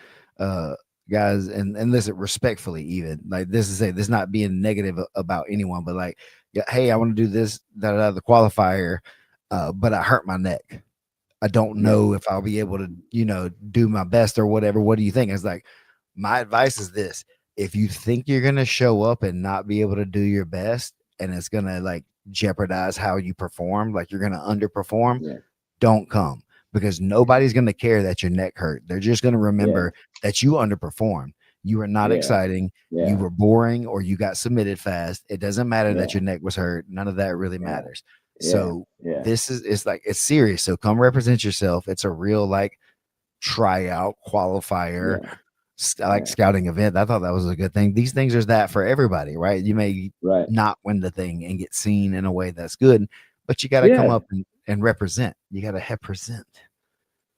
guys, and listen respectfully, even like this not being negative about anyone, but like, yeah, hey, I want to do this, the qualifier, but I hurt my neck. I don't Yeah. know if I'll be able to, do my best or whatever. What do you think? It's like, my advice is this: if you think you're gonna show up and not be able to do your best, and it's gonna like jeopardize how you perform, like you're gonna underperform, Yeah. don't come, because nobody's gonna care that your neck hurt. They're just gonna Yeah. remember that you underperformed. You were not Yeah. exciting. You Yeah. were boring, or you got submitted fast. It doesn't matter that Yeah. your neck was hurt. None of that really Yeah. matters. Yeah. So Yeah. it's like it's serious. So come represent yourself. It's a real like tryout qualifier Yeah. like scouting event. I thought that was a good thing. These things are that for everybody, right? You may Right. not win the thing and get seen in a way that's good, but you got to come Yeah. up and represent. You got to represent.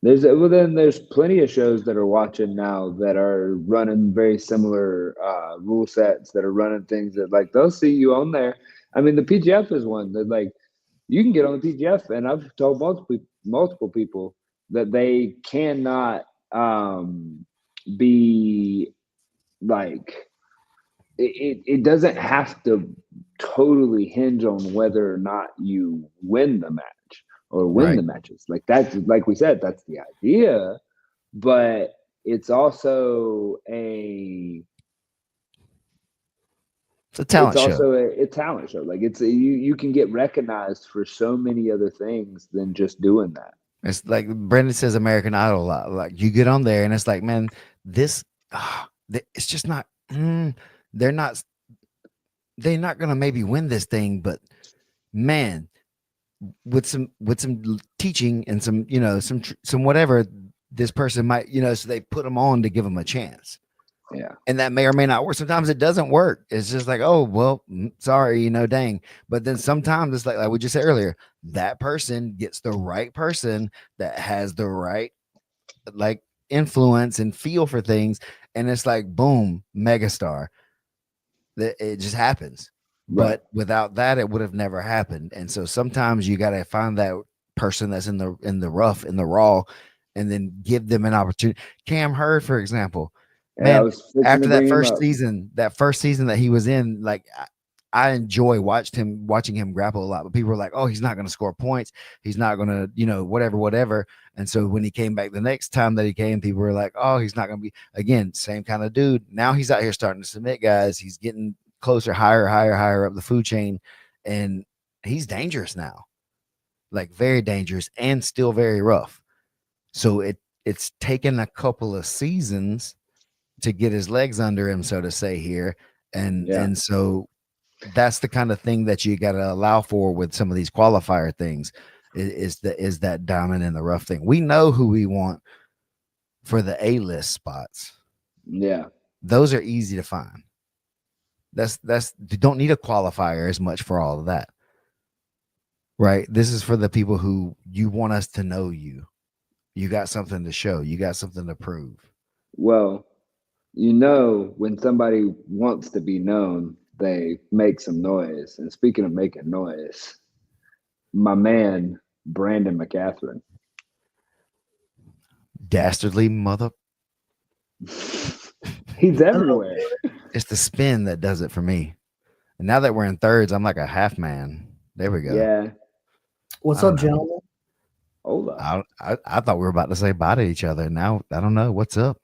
There's plenty of shows that are watching now that are running very similar rule sets, that are running things that like they'll see you on there. I mean, the PGF is one that like you can get on the PGF, and I've told multiple people that they cannot be like it doesn't have to totally hinge on whether or not you win the match or win the Right. matches. Like that's like we said, that's the idea, but it's also It's a talent show. a talent show. Like you can get recognized for so many other things than just doing that. It's like Brendan says American Idol a lot. Like you get on there and it's like, man, this, it's just not, they're not, they're not going to maybe win this thing, but man, with some teaching and some, some whatever, this person might, so they put them on to give them a chance. Yeah. And that may or may not work. Sometimes it doesn't work. It's just like, oh, well, sorry, dang. But then sometimes it's like we just said earlier, that person gets the right person that has the right like influence and feel for things. And it's like, boom, megastar. It just happens. Right. But without that, it would have never happened. And so sometimes you got to find that person that's in the rough, in the raw, and then give them an opportunity. Cam Hurd, for example, And I man, was fixing after to bring him up. that first season that he was in, like I enjoy watching him grapple a lot. But people were like, "Oh, he's not going to score points. He's not going to, whatever." And so when he came back the next time that he came, people were like, "Oh, he's not going to be again same kind of dude." Now he's out here starting to submit guys. He's getting closer, higher up the food chain, and he's dangerous now, like very dangerous and still very rough. So it's taken a couple of seasons to get his legs under him, so to say here. And so that's the kind of thing that you got to allow for with some of these qualifier things is that diamond in the rough thing. We know who we want for the A-list spots. Yeah. Those are easy to find. That's you don't need a qualifier as much for all of that. Right? This is for the people who you want us to know you. You got something to show. You got something to prove. Well, when somebody wants to be known, they make some noise. And speaking of making noise, my man, Brandon McCatherine. Dastardly mother. He's everywhere. It's the spin that does it for me. And now that we're in thirds, I'm like a half man. There we go. Yeah. What's up, gentlemen? Hola. I thought we were about to say bye to each other. Now I don't know what's up.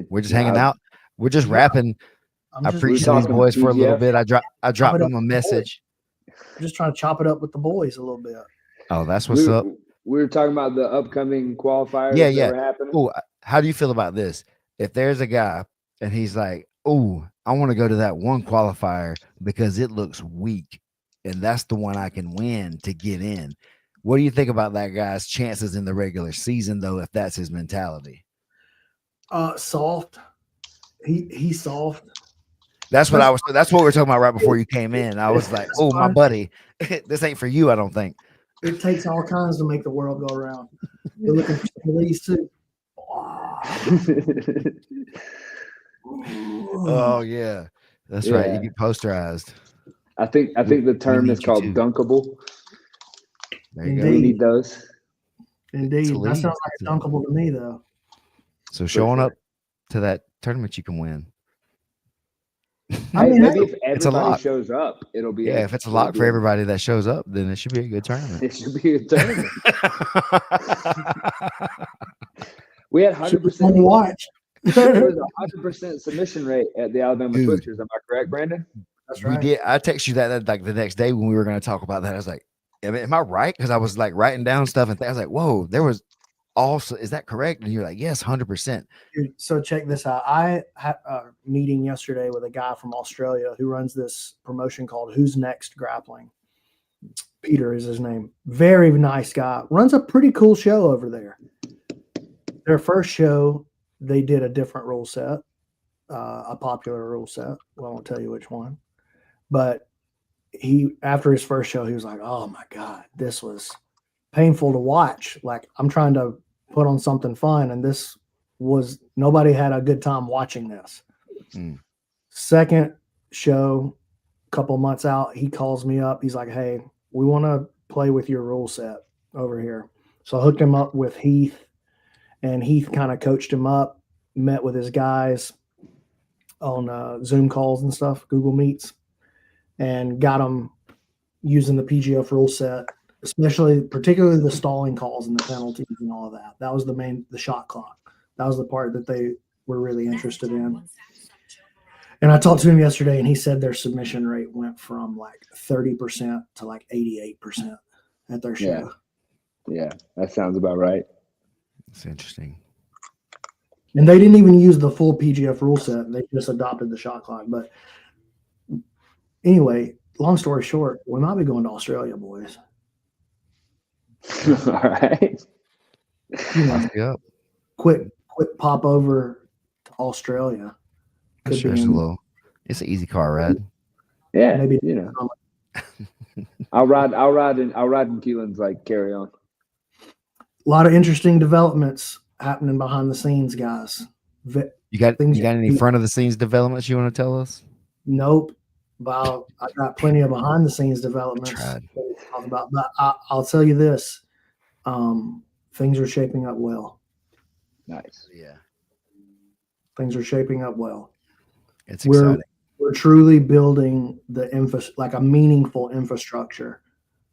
We're just hanging out. We're just rapping. I preached to these boys for a little bit. I dropped them a message. I'm just trying to chop it up with the boys a little bit. Oh, that's what's up. We were talking about the upcoming qualifiers that were happening. Oh, how do you feel about this? If there's a guy and he's like, oh, I want to go to that one qualifier because it looks weak, and that's the one I can win to get in. What do you think about that guy's chances in the regular season, though, if that's his mentality? Soft. He's soft. That's what we were talking about right before you came in. I was like, oh, my buddy, this ain't for you, I don't think. It takes all kinds to make the world go around. You're looking for police too. Oh yeah, that's right. You get posterized. I think the term is called dunkable. There you go. We need those. Indeed, that sounds like a dunkable to me, though. So showing up to that tournament, you can win. I mean, maybe if everybody shows up, it'll be. Yeah, if it's a lock for everybody that shows up, then it should be a good tournament. It should be a tournament. We had 100%. Watch. There was a 100% submission rate at the Alabama Twitchers. Am I correct, Brandon? That's right. We did. I texted you that like the next day when we were going to talk about that. I was like, "Am I right?" Because I was like writing down stuff and I was like, "Whoa, there was also is that correct?" And you're like, "Yes, 100%." So check this out. I had a meeting yesterday with a guy from Australia who runs this promotion called Who's Next Grappling. Peter is his name. Very nice guy. Runs a pretty cool show over there. Their first show, they did a different rule set, a popular rule set. Well, I won't tell you which one, but after his first show, he was like, "Oh my god, this was painful to watch. Like I'm trying to put on something fun, and this was nobody had a good time watching this." Second show, a couple months out, he calls me up. He's like, "Hey, we want to play with your rule set over here." So I hooked him up with Heath, and Heath kind of coached him up, met with his guys on Zoom calls and stuff, Google Meets, and got him using the PGF rule set, particularly the stalling calls and the penalties and all of that. That was the shot clock. That was the part that they were really interested in. And I talked to him yesterday, and he said their submission rate went from like 30% to like 88% at their show. Yeah, that sounds about right. That's interesting. And they didn't even use the full PGF rule set. They just adopted the shot clock. But anyway, long story short, we might be going to Australia, boys. All right. Quick pop over to Australia. Sure, it's an easy car ride. Yeah, maybe I'll ride in Keelan's like carry on. A lot of interesting developments happening behind the scenes, guys. You got any front of the scenes developments you want to tell us? Nope. But I got plenty of behind the scenes developments to talk about. But I'll tell you this: things are shaping up well. Nice. Yeah. Things are shaping up well. It's exciting. We're truly building like a meaningful infrastructure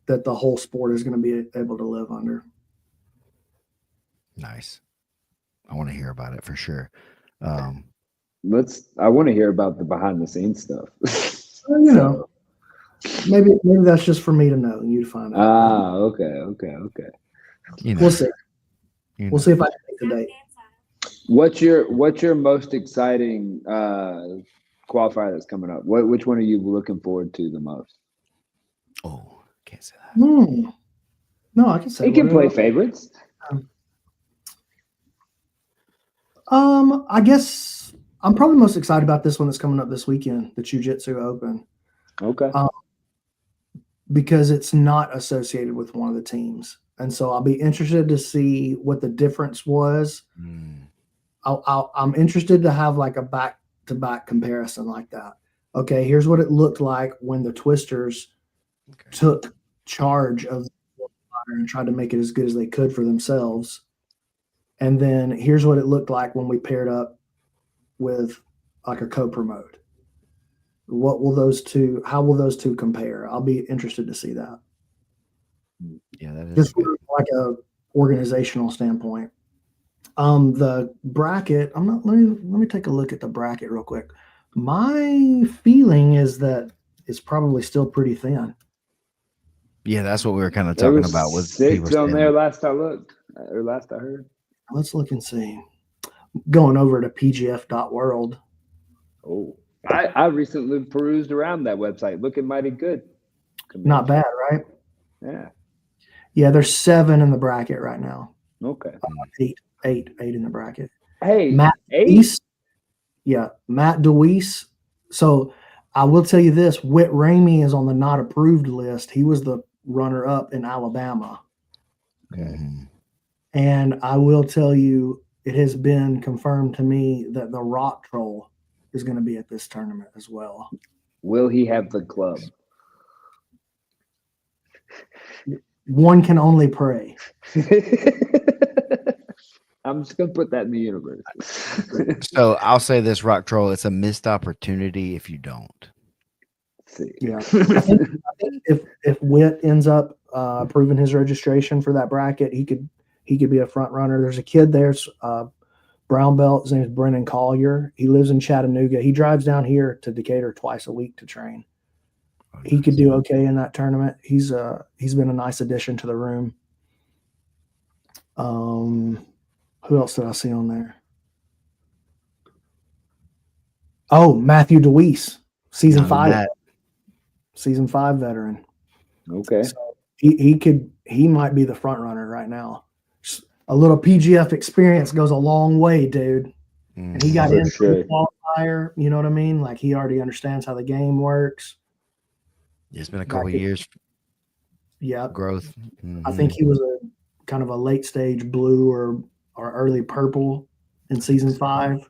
that the whole sport is going to be able to live under. Nice. I want to hear about it for sure. I want to hear about the behind the scenes stuff. Know, maybe that's just for me to know and you to find out. Okay. We'll see. We'll see if I can make the date. What's your most exciting qualifier that's coming up? Which one are you looking forward to the most? Oh, can't say that. No, I can say. You can play favorites. I guess I'm probably most excited about this one that's coming up this weekend, the Jiu-Jitsu Open. Okay. Because it's not associated with one of the teams, and so I'll be interested to see what the difference was. I'm interested to have like a back-to-back comparison like that. Okay, here's what it looked like when the Twisters took charge of the fire and tried to make it as good as they could for themselves. And then here's what it looked like when we paired up with like a co-promote. How will those two compare? I'll be interested to see that. Yeah, that is just from like a organizational standpoint. The bracket, let me take a look at the bracket real quick. My feeling is that it's probably still pretty thin. Yeah, that's what we were kind of talking about with 6 on there last I looked, or last I heard. Let's look and see. Going over to pgf.world. Oh, I recently perused around that website, looking mighty good. Not bad, right? Yeah. Yeah, there's 7 in the bracket right now. Okay. 8 in the bracket. Hey, Matt 8? DeWeese. Yeah, Matt DeWeese. So I will tell you this: Whit Ramey is on the not approved list. He was the runner-up in Alabama. Okay. And I will tell you, it has been confirmed to me that the Rock Troll is going to be at this tournament as well. Will he have the club? One can only pray. I'm just going to put that in the universe. So I'll say this, Rock Troll, it's a missed opportunity if you don't. Yeah. I think if Whit ends up approving his registration for that bracket, he could be a front runner. There's a kid there's brown belt. His name is Brennan Collier. He lives in Chattanooga. He drives down here to Decatur twice a week to train. He could do okay in that tournament. He's been a nice addition to the room. Who else did I see on there? Oh, Matthew DeWeese, season 5 veteran. Okay. So he might be the front runner right now. a little PGF experience goes a long way, dude. And he got For in sure. qualifier. You know what I mean? Like he already understands how the game works. It's been a couple years Yeah, growth. I think he was a kind of a late stage blue or early purple in season 5,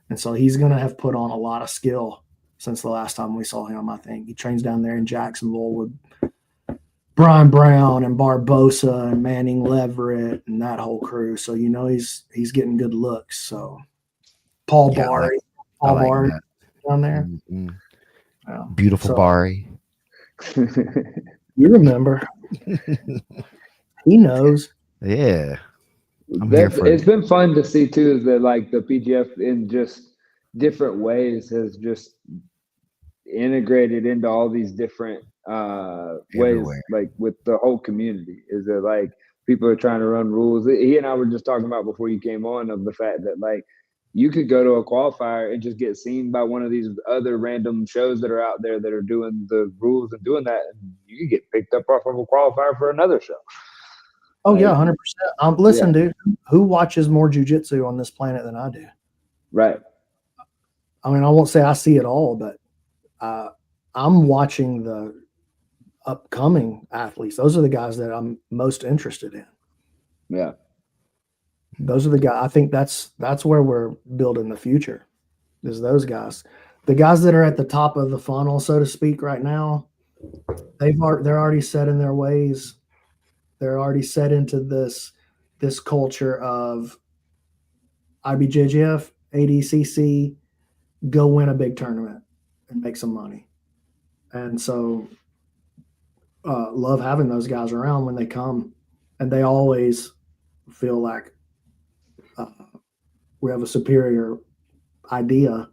and so he's going to have put on a lot of skill since the last time we saw him. I think he trains down there in Jacksonville with Brian Brown and Barbosa and Manning Leverett and that whole crew. So you know he's getting good looks. So Paul Barry, Paul Barry down there. Yeah. Beautiful Barry. You remember? He knows. Yeah. It's been fun to see too, is that like the PGF in just different ways has just integrated into all these different ways, like with the whole community. Is that like people are trying to run rules? He and I were just talking about before you came on of the fact that like you could go to a qualifier and just get seen by one of these other random shows that are out there that are doing the rules and doing that, and you could get picked up off of a qualifier for another show. Oh yeah, 100%. Listen, dude, who watches more jiu-jitsu on this planet than I do? Right. I mean, I won't say I see it all, but I'm watching the upcoming athletes. Those are the guys that I'm most interested in. Yeah. Those are the guys. I think that's where we're building the future, is those guys. The guys that are at the top of the funnel, so to speak, right now, they're already set in their ways. They're already set into this culture of IBJJF, ADCC, go win a big tournament and make some money. And so love having those guys around when they come, and they always feel like we have a superior idea,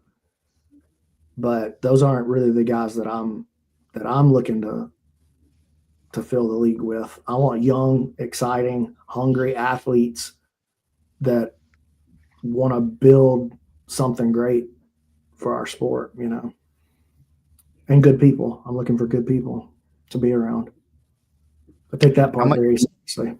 but those aren't really the guys that I'm looking to fill the league with. I want young, exciting, hungry athletes that want to build something great for our sport, you know, and good people. I'm looking for good people to be around. I take that part very seriously.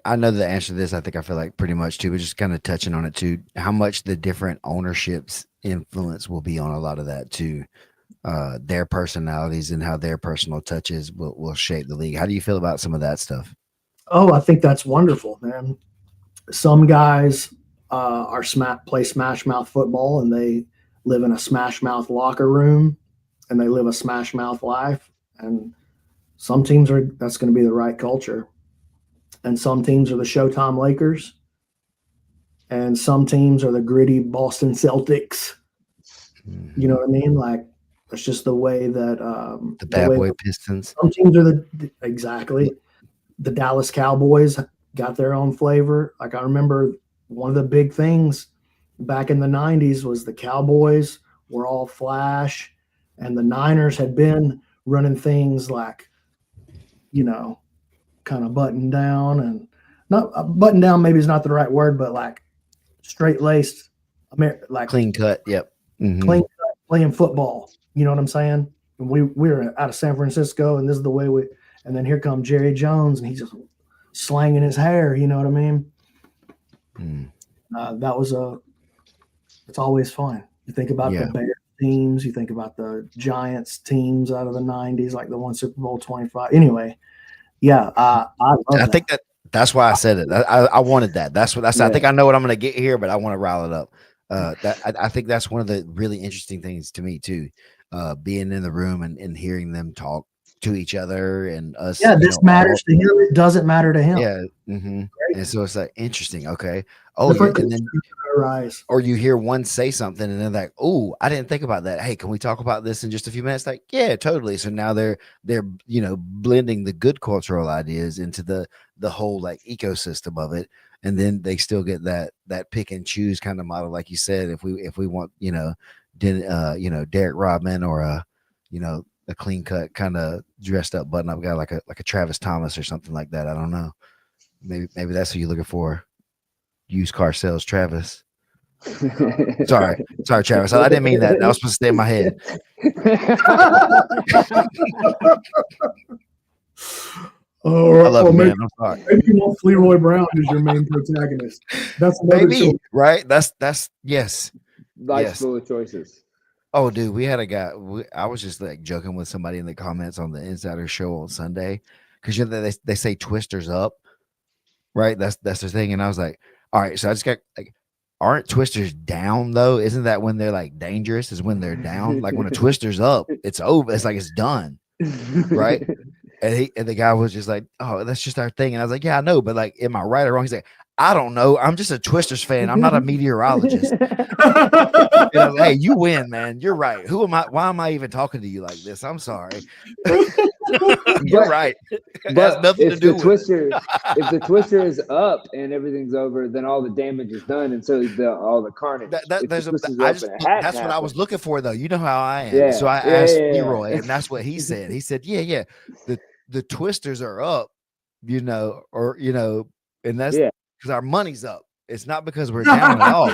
I know the answer to this. I feel like pretty much too, but just kind of touching on it too, how much the different ownerships influence will be on a lot of that too. Their personalities and how their personal touches will shape the league. How do you feel about some of that stuff? Oh, I think that's wonderful, man. Some guys play smash mouth football, and they live in a smash mouth locker room, and they live a smash mouth life. And some teams that's going to be the right culture. And some teams are the Showtime Lakers, and some teams are the gritty Boston Celtics. You know what I mean? Like, that's just the way that the bad boy Pistons. Some teams are exactly. The Dallas Cowboys got their own flavor. Like, I remember one of the big things back in the 90s was the Cowboys were all flash, and the Niners had been running things like, you know, kind of buttoned down, and not buttoned down maybe is not the right word, but like straight laced, like clean cut. Yep. Mm-hmm. Clean cut, playing football. You know what I'm saying? And we were out of San Francisco, and this is the way and then here comes Jerry Jones, and he's just slanging his hair. You know what I mean? It's always fun. You think about the Bears teams, you think about the Giants teams out of the 90s, like the one Super Bowl 25. Anyway, yeah, I think that's why I said it. I wanted that. That's what I said. I think I know what I'm going to get here, but I want to rile it up. I think that's one of the really interesting things to me too, being in the room and hearing them talk to each other and us. Yeah, this matters to him. It doesn't matter to him. Yeah. Mm-hmm. And so it's like interesting. Okay. Oh, and then or you hear one say something and they're like, "Oh, I didn't think about that. Hey, can we talk about this in just a few minutes?" Like, yeah, totally. So now they're blending the good cultural ideas into the whole like ecosystem of it, and then they still get that pick and choose kind of model, like you said. If we want Derek Rodman or a clean cut kind of dressed up button up guy like a Travis Thomas or something like that. I don't know. Maybe that's what you're looking for. Used car sales, Travis. Sorry, Travis. I didn't mean that. That was supposed to stay in my head. I love or you, maybe, man. I'm sorry. maybe you want Leroy Brown as your main protagonist. That's another choice. Maybe, right? That's yes. Life's Yes. full of choices. Oh, dude, we had a guy. I was just like joking with somebody in the comments on the Insider Show on Sunday because you know they say Twisters up, right? That's their thing, and I was like, all right. So I just got like, aren't Twisters down though? Isn't that when they're like dangerous? Is when they're down? Like when a Twister's up, it's over. It's like it's done, right? And the guy was just like, "Oh, that's just our thing." And I was like, "Yeah, I know, but like, am I right or wrong?" He's like, "I don't know. I'm just a Twisters fan. I'm not a meteorologist." And I was like, "Hey, you win, man. You're right. Who am I? Why am I even talking to you like this? I'm sorry. You're But right. It has but nothing to if do the with it." twister if the twister is up and everything's over, then all the damage is done, and so all the carnage. If the twister's I up just and it hadn't that's what I was happened, looking for though. You know how I am. So yeah, I yeah, asked yeah, Leroy, and that's what he said. He said, "Yeah, the Twisters are up, and that's yeah. because our money's up. It's not because we're down at all."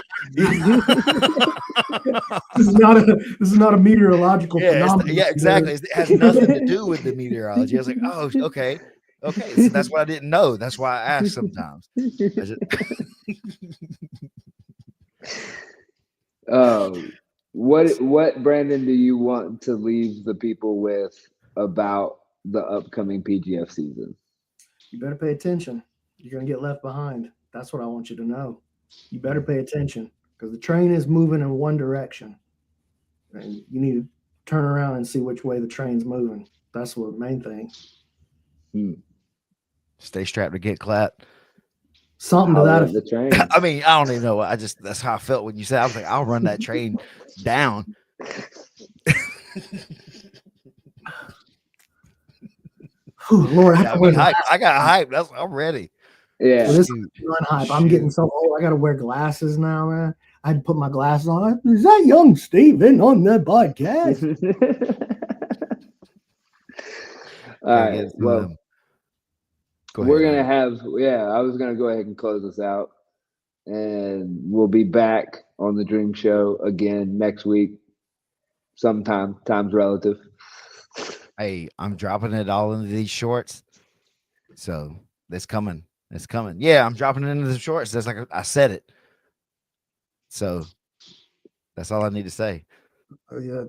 This is not a meteorological phenomenon. Exactly. It has nothing to do with the meteorology. I was like, oh, okay. So that's what I didn't know. That's why I ask sometimes. What Brandon do you want to leave the people with about the upcoming PGF season? You better pay attention. You're going to get left behind. That's what I want you to know. You better pay attention because the train is moving in one direction. And you need to turn around and see which way the train's moving. That's the main thing. Stay strapped to get clapped. Something to that effect. The train. I mean, I don't even know. That's how I felt when you said. I was like, I'll run that train down. Lord, I got hype. I'm ready. Yeah, this is hype. I'm getting so old. I got to wear glasses now, man. I had to put my glasses on. Is that young Steven on the podcast? All right. Well, we're going to have, I was going to go ahead and close us out. And we'll be back on the Dream Show again next week. Sometime. Time's relative. Hey, I'm dropping it all into these shorts. So it's coming. It's coming. Yeah, I'm dropping it into the shorts. That's like I said it. So that's all I need to say. Oh, yeah.